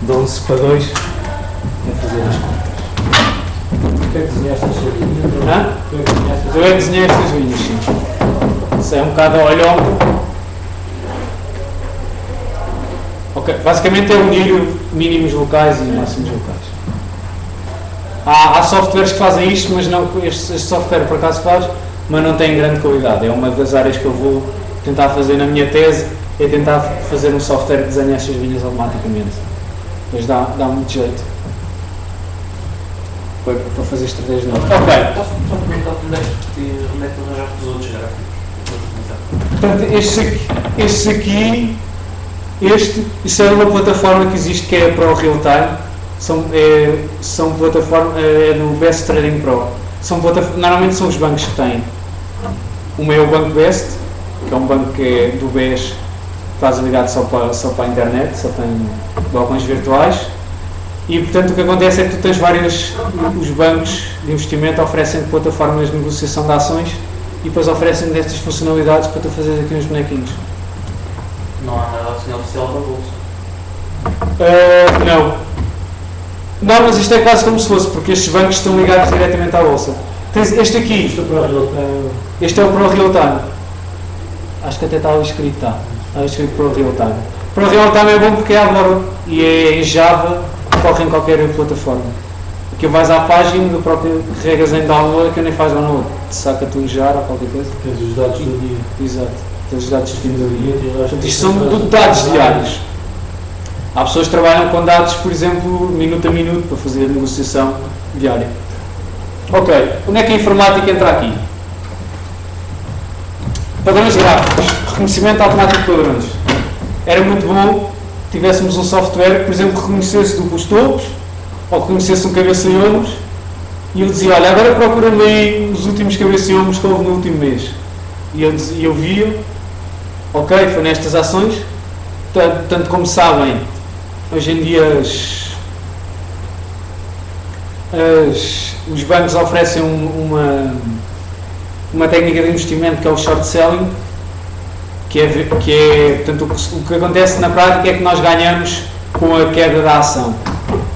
De 11 para 2. É fazer as contas. O que é que desenhaste estas linhas? Eu desenhei estas linhas, sim. Isso é um bocado a olhómetro. Ok, basicamente é unir mínimos locais e máximos locais. Há softwares que fazem isto, mas não, este software por acaso faz, mas não tem grande qualidade. É uma das áreas que eu vou tentar fazer na minha tese, é tentar fazer um software que desenhe estas linhas automaticamente. Mas dá muito jeito. para fazer estratégias novas. Ok. Posso só perguntar onde é que arranjaste os outros gráficos? Portanto, isso é uma plataforma que existe que é a Pro Real Time. São plataformas, é do Best Trading Pro. Normalmente são os bancos que têm. Uma é o Banco Best, que é um banco que é do BES, quase ligado só para a internet, só tem balcões virtuais. E portanto o que acontece é que tu tens os bancos de investimento oferecem plataformas de negociação de ações e depois oferecem destas funcionalidades para tu fazeres aqui uns bonequinhos. Não há nada assim oficial da bolsa. Não, mas isto é quase como se fosse, porque estes bancos estão ligados diretamente à bolsa. Tens este aqui, este é o Pro Real Time. Acho que até está ali escrito, está escrito Pro Real Time. Pro Real Time é bom porque é à borda e é em Java, corre em qualquer plataforma. Aqui vais à página do próprio, carregas em download, que nem faz download, saca tu já ou qualquer coisa. Tens os dados do dia. Exato, tens os dados de fim do dia. Isto Isto são tudo dados diários. Há pessoas que trabalham com dados, por exemplo, minuto a minuto, para fazer a negociação diária. Ok, onde é que a informática entra aqui? Padrões gráficos, reconhecimento automático de padrões. Era muito bom que tivéssemos um software que, por exemplo, reconhecesse duplos topos, ou reconhecesse um cabeça e ombros, e eu dizia, olha, agora procura-me aí os últimos cabeça e ombros que houve no último mês. E eu via, ok, foi nestas ações. Tanto como sabem, hoje em dia os bancos oferecem uma técnica de investimento que é o short selling, portanto, o que acontece na prática é que nós ganhamos com a queda da ação.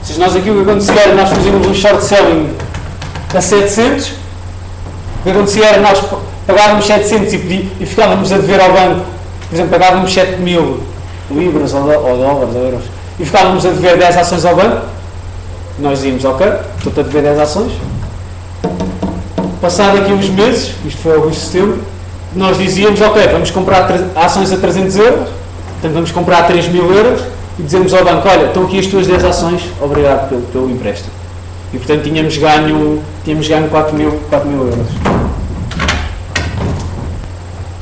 Se nós aqui o que acontecia era nós fazíamos um short selling a 700, o que acontecia era nós pagávamos 700 e ficávamos a dever ao banco, por exemplo, pagávamos 7.000 libras ou dólares ou euros e ficávamos a dever 10 ações ao banco. Nós dizíamos, ok, estou-te a dever 10 ações. Passado aqui uns meses, isto foi agosto de setembro, nós dizíamos, ok, vamos comprar ações a 300 euros, portanto vamos comprar 3.000 euros e dizemos ao banco, olha, estão aqui as tuas 10 ações, obrigado pelo empréstimo. E portanto tínhamos ganho 4.000 euros.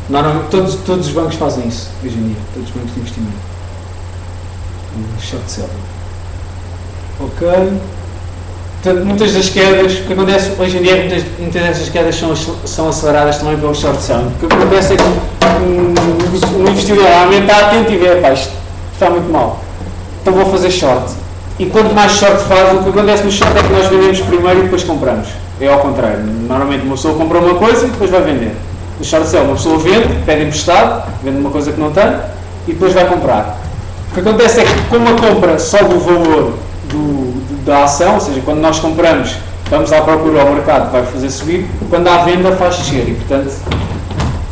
Normalmente todos os bancos fazem isso, hoje em dia, todos os bancos de investimento. Short selling. Ok. Portanto, muitas das quedas, o que acontece hoje em dia, muitas dessas quedas são aceleradas também pelo short selling. O que acontece é que um investidor realmente está atento e vê, pá, isto está muito mal, então vou fazer short. E quanto mais short faz, o que acontece no short é que nós vendemos primeiro e depois compramos. É ao contrário. Normalmente uma pessoa compra uma coisa e depois vai vender. No short selling, uma pessoa vende, pede emprestado, vende uma coisa que não tem e depois vai comprar. O que acontece é que, como a compra sobe o valor da ação, ou seja, quando nós compramos, vamos à procura ao mercado, vai fazer subir, quando há venda faz descer e, portanto,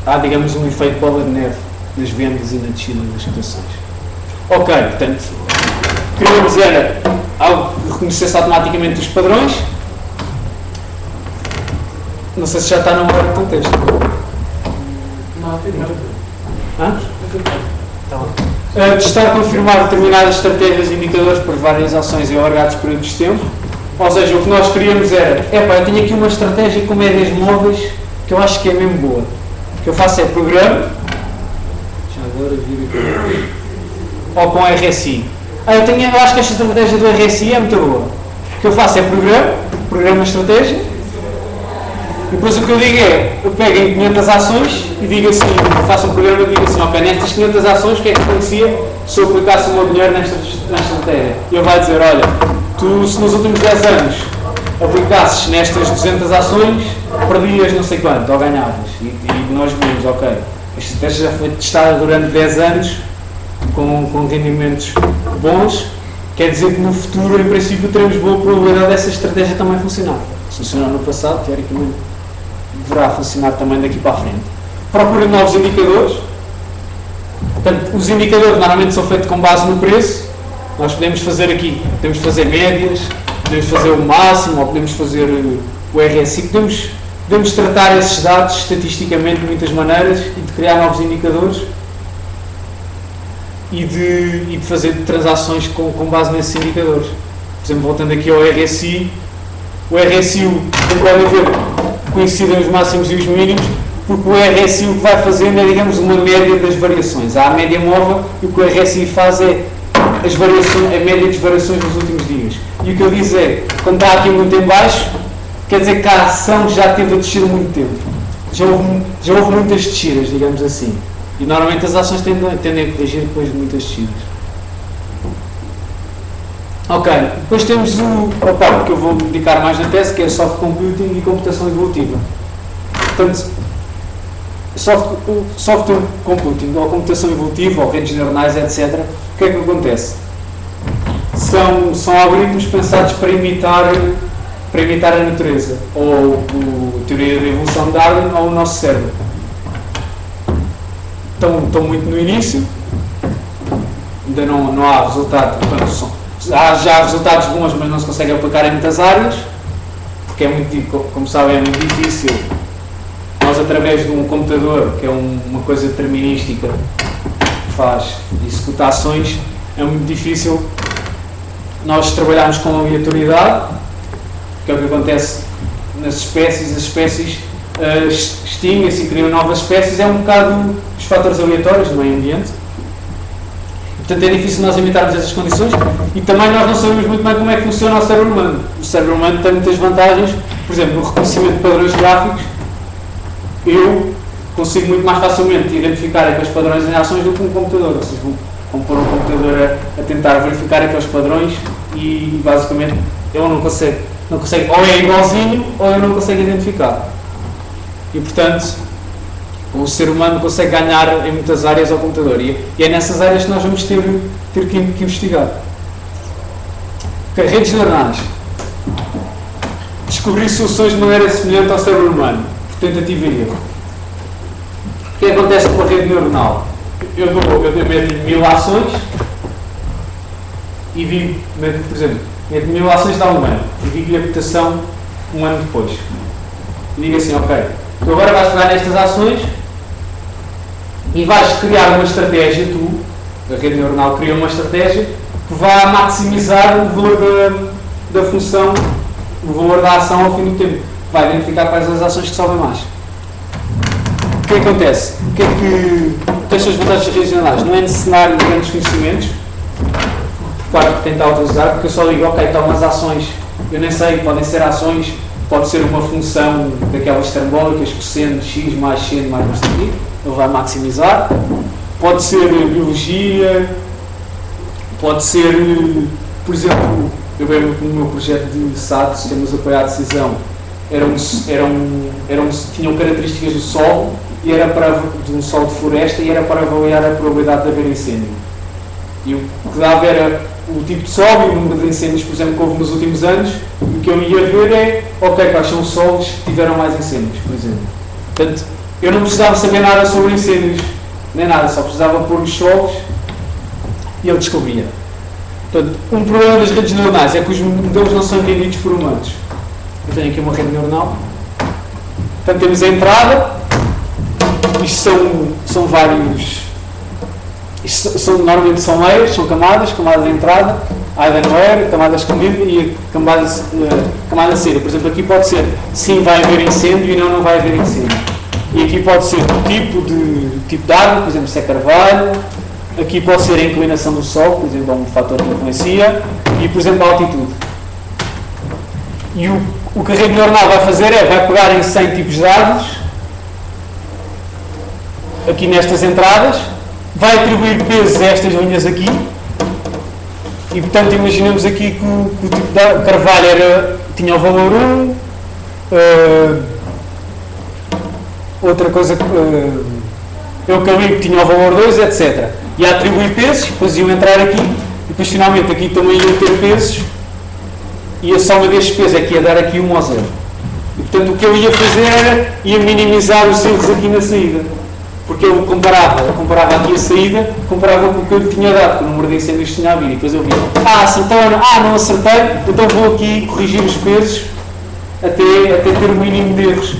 há, digamos, um efeito bola de neve nas vendas e na descida das cotações. Ok, portanto, queria dizer algo que reconhecesse automaticamente os padrões. Não sei se já está no hora de contexto. Não, Hã? Testar, confirmar determinadas estratégias e indicadores por várias ações em alargados períodos de tempo. Ou seja, o que nós queríamos era, eu tenho aqui uma estratégia com médias móveis que eu acho que é mesmo boa. O que eu faço é programa, já agora vir ou com RSI. Eu acho que esta estratégia do RSI é muito boa. O que eu faço é programa estratégia. E depois o que eu digo é, eu pego em 500 ações e digo assim, faço um programa e digo assim, ok, nestas 500 ações o que é que acontecia se eu aplicasse o meu dinheiro nesta estratégia? E ele vai dizer, olha, tu se nos últimos 10 anos aplicasses nestas 200 ações, perdias não sei quanto, ou ganhavas. E nós vimos, ok, esta estratégia já foi testada durante 10 anos com rendimentos bons, quer dizer que no futuro, em princípio, teremos boa probabilidade dessa estratégia também funcionar. Se funcionou no passado, teoricamente, deverá funcionar também daqui para a frente. Procura novos indicadores. Portanto, os indicadores normalmente são feitos com base no preço. Nós podemos fazer aqui, podemos fazer médias, podemos fazer o máximo, ou podemos fazer o RSI. Podemos tratar esses dados estatisticamente de muitas maneiras e de criar novos indicadores e de fazer transações com base nesses indicadores. Por exemplo, voltando aqui ao RSI, O RSI, como podem ver, coincidem os máximos e os mínimos, porque o RSI o que vai fazendo é, digamos, uma média das variações. Há a média móvel e o que o RSI faz é a média das variações nos últimos dias. E o que eu diz é, quando está aqui muito em baixo, quer dizer que a ação já teve a descer muito tempo. Já houve muitas descidas, digamos assim. E normalmente as ações tendem a corrigir depois de muitas descidas. Ok, depois temos a parte que eu vou dedicar mais na tese, que é soft computing e computação evolutiva. Portanto, software computing, ou computação evolutiva, ou redes neuronais, etc. O que é que acontece? São algoritmos pensados para imitar a natureza, ou a teoria da evolução de Darwin, ou o nosso cérebro. Estão muito no início, ainda não há resultados, portanto, há já resultados bons, mas não se consegue aplicar em muitas áreas, porque como sabem, é muito difícil. Nós, através de um computador, que é uma coisa determinística, que faz executar ações, é muito difícil nós trabalharmos com aleatoriedade, que é o que acontece nas espécies. As espécies extinguem-se e criam novas espécies, é um bocado os fatores aleatórios do meio ambiente. Portanto, é difícil nós imitarmos essas condições e também nós não sabemos muito bem como é que funciona o cérebro humano. O cérebro humano tem muitas vantagens, por exemplo, no reconhecimento de padrões gráficos. Eu consigo muito mais facilmente identificar aqueles padrões em ações do que um computador. Ou seja, vou pôr um computador a tentar verificar aqueles padrões e basicamente ele não consegue, ou é igualzinho ou eu não consigo identificar. E portanto, o ser humano consegue ganhar em muitas áreas ao computador e é nessas áreas que nós vamos ter que investigar. Okay, redes neuronais. Descobrir soluções de maneira semelhante ao cérebro humano. Tentativa e erro. O que acontece com a rede neuronal? Eu meto 1000 ações e digo, por exemplo, meto 1000 ações de um ano e digo-lhe a cotação um ano depois. E digo assim, ok, tu agora vais pegar nestas ações e vais criar uma estratégia, a rede neuronal cria uma estratégia que vai maximizar o valor da função, o valor da ação ao fim do tempo. Vai identificar quais as ações que sobem mais. O que acontece? O que é que tem as suas vantagens das redes neuronais? Não é necessário grandes conhecimentos, claro que tentar utilizar, porque eu só digo, ok, então as ações, eu nem sei, podem ser ações, pode ser uma função daquelas estrambólicas, cosseno, x mais seno mais não sei o quê, ele vai maximizar. Pode ser biologia, pode ser, por exemplo, eu vejo no meu projeto de SAD, Sistemas de Apoio à Decisão, tinham características do solo, e era de um solo de floresta, e era para avaliar a probabilidade de haver incêndio. E o que dava era o tipo de solo e o número de incêndios, por exemplo, que houve nos últimos anos. E o que eu ia ver é, ok, quais são os solos que tiveram mais incêndios, por exemplo. Portanto, eu não precisava saber nada sobre incêndios, nem nada, só precisava pôr os solos e ele descobria. Portanto, um problema das redes neuronais é que os modelos não são entendidos por humanos. Eu tenho aqui uma rede neuronal. Portanto, temos a entrada. Isto são vários. Normalmente são layers, são camadas de entrada, hidden layer, camada escondida e a camada de saída. Por exemplo, aqui pode ser sim vai haver incêndio e não vai haver incêndio. E aqui pode ser o tipo de árvore, por exemplo, se é carvalho. Aqui pode ser a inclinação do sol, por exemplo, é um fator que influencia. E, por exemplo, a altitude. E o que a rede neuronal vai fazer vai pegar em 100 tipos de árvores, aqui nestas entradas, vai atribuir pesos a estas linhas aqui, e portanto imaginamos aqui que o tipo de carvalho tinha o valor 1, outra coisa, eucalipto tinha o valor 2, etc. E a atribuir pesos, depois iam entrar aqui, e depois finalmente aqui também iam ter pesos, e a soma destes pesos é que ia dar aqui 1 ao 0. E portanto o que eu ia fazer ia minimizar os erros aqui na saída. Porque eu comparava aqui a saída, comparava com o que eu lhe tinha dado, com o número de incêndios que tinha havido. E depois eu via, acertei ou não? Não acertei, então vou aqui corrigir os pesos até ter o mínimo de erros.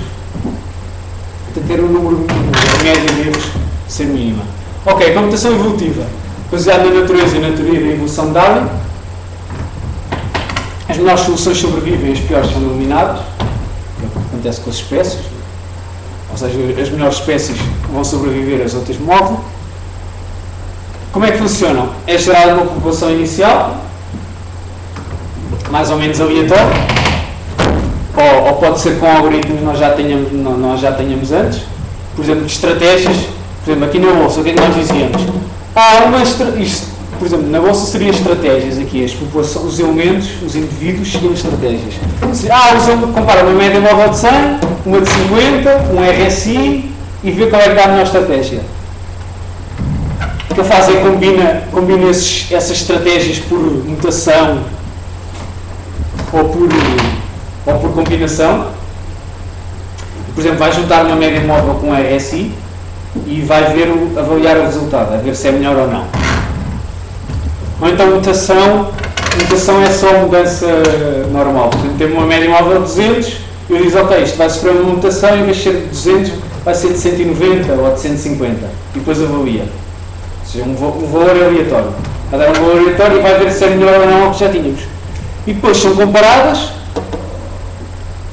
Até ter o número mínimo, a média de erros ser mínima. Ok, computação evolutiva. Baseada na natureza e na teoria da evolução de Darwin. As melhores soluções sobrevivem, as piores são eliminadas. É o que acontece com as espécies. Ou seja, as melhores espécies vão sobreviver, as outras morrem. Como é que funcionam? É gerada uma população inicial, mais ou menos aleatória, ou pode ser com algoritmos que nós já tenhamos antes. Por exemplo, de estratégias. Por exemplo, aqui na Bolsa, o que é que nós dizíamos? Por exemplo, na Bolsa seriam estratégias aqui, os elementos, os indivíduos seriam estratégias. Compara uma média móvel de 100, uma de 50, um RSI e vê qual é que dá a melhor estratégia. O que ele faz é combina essas estratégias por mutação ou por combinação. Por exemplo, vai juntar uma média móvel com um RSI e vai avaliar o resultado, a ver se é melhor ou não. Ou então mutação é só mudança normal. Por exemplo, tem uma média móvel de 200 e eu digo, ok, isto vai sofrer uma mutação, em vez de ser de 200 vai ser de 190 ou de 150 e depois avalia. Ou seja, um valor aleatório. Vai dar um valor aleatório e vai ver se é melhor ou não ao que já tínhamos. E depois são comparadas,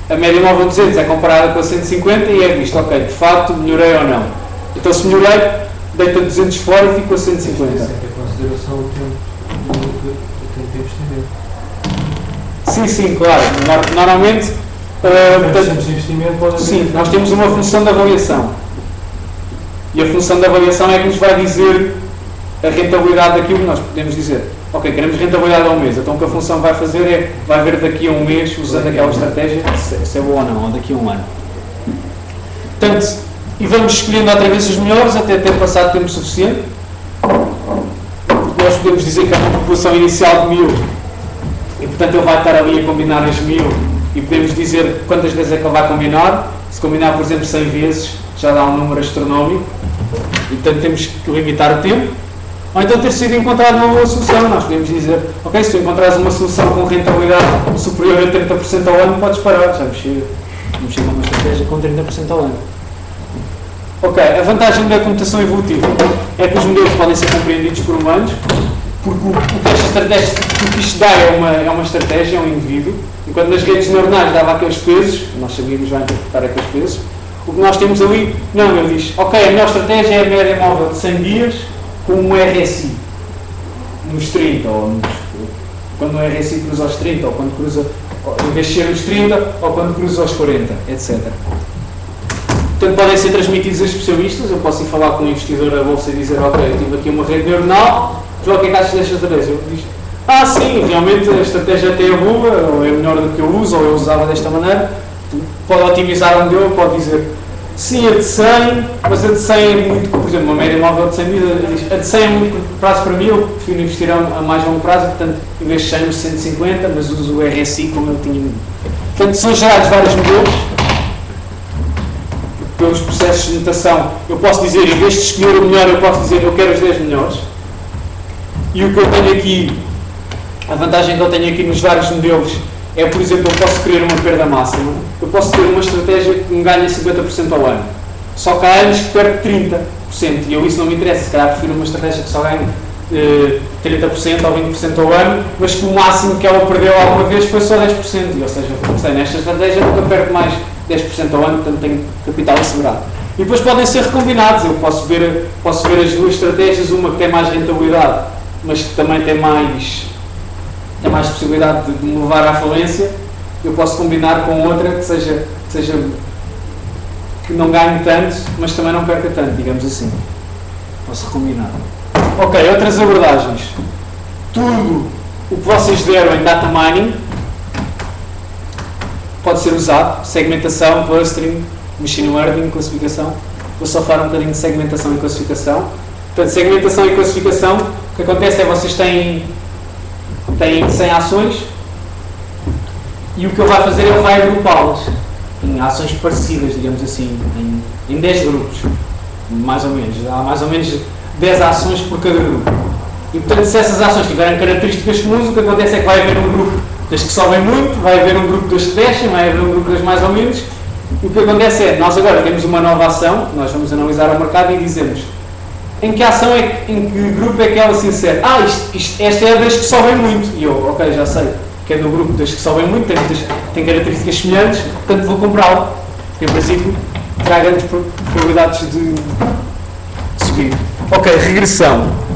a média móvel de 200 é comparada com a 150 e é visto, ok, de facto melhorei ou não. Então se melhorei, deita 200 fora e fico a 150. Isso é que é consideração o tempo de investimento. Sim, claro. Normalmente, de investimento pode sim, nós temos uma função de avaliação. E a função de avaliação é que nos vai dizer a rentabilidade daquilo que nós podemos dizer. Ok, queremos rentabilidade ao mês, então o que a função vai fazer é, vai ver daqui a um mês, usando aquela estratégia, se é boa ou não, ou daqui a um ano. Portanto, e vamos escolhendo outra vez os melhores até ter passado tempo suficiente. Nós podemos dizer que é uma população inicial de 1000 e portanto ele vai estar ali a combinar as 1000 e podemos dizer quantas vezes é que ele vai combinar. Se combinar, por exemplo, 100 vezes, já dá um número astronómico e portanto temos que limitar o tempo. Ou então ter sido encontrada uma boa solução. Nós podemos dizer, ok, se tu encontrares uma solução com rentabilidade superior a 30% ao ano, podes parar. Já mexer com uma estratégia com 30% ao ano. Ok, a vantagem da computação evolutiva é que os modelos podem ser compreendidos por humanos, porque o que isto dá é uma estratégia, é um indivíduo, enquanto nas redes neuronais dava aqueles pesos, nós sabíamos já interpretar aqueles pesos, o que nós temos ali, não, ele diz, ok, a melhor estratégia é a média móvel de 100 dias com um RSI nos 30, ou quando o RSI cruza aos 30, ou quando cruza, em vez de ser os 30, ou quando cruza aos 40, etc. Portanto, podem ser transmitidos a especialistas. Eu posso ir falar com um investidor da bolsa e dizer, ok, eu tive aqui uma rede neuronal, o que é que achas desta estratégia? Ele diz, sim, realmente a estratégia até é boa, ou é melhor do que eu uso, ou eu usava desta maneira. Pode otimizar o modelo, pode dizer, sim, a de 100, mas a de 100 é muito, por exemplo, uma média móvel de 100 mil, a de 100 é muito curto prazo para mim, eu prefiro investir a mais longo prazo, portanto, em vez de 100, uso 150, mas uso o RSI como eu tinha. Portanto, são gerados vários modelos pelos processos de mutação. Eu posso dizer, em vez de escolher o melhor, eu posso dizer, eu quero os 10 melhores. E o que eu tenho aqui, a vantagem que eu tenho aqui nos vários modelos é, por exemplo, eu posso querer uma perda máxima. Eu posso ter uma estratégia que me ganha 50% ao ano. Só que há anos que perco 30%. E eu isso não me interessa. Se calhar prefiro uma estratégia que só ganhe 30% ou 20% ao ano, mas que o máximo que ela perdeu alguma vez foi só 10%. E, ou seja, nesta estratégia nunca perco mais 10% ao ano, portanto tenho capital assegurado. E depois podem ser recombinados. Eu posso ver as duas estratégias, uma que tem mais rentabilidade, mas que também tem mais possibilidade de me levar à falência. Eu posso combinar com outra que seja que não ganhe tanto, mas também não perca tanto, digamos assim. Posso recombinar. Ok, outras abordagens. Tudo o que vocês deram em data mining pode ser usado. Segmentação, clustering, machine learning, classificação. Vou só falar um bocadinho de segmentação e classificação. Portanto, segmentação e classificação, o que acontece é que vocês têm 100 ações e o que ele vai fazer é ele vai agrupá-las em ações parecidas, digamos assim, em 10 grupos, mais ou menos. Há mais ou menos 10 ações por cada grupo. E, portanto, se essas ações tiverem características comuns, o que acontece é que vai haver um grupo das que sobem muito, vai haver um grupo das que descem, vai haver um grupo das mais ou menos. E o que acontece é, nós agora temos uma nova ação, nós vamos analisar o mercado e dizemos em que ação em que grupo é que ela se insere? Esta é a das que sobem muito. E eu, ok, já sei. que é do grupo das que sobem muito, tem características semelhantes, portanto vou comprá-lo, porque em princípio terá grandes probabilidades de subir. Ok, regressão.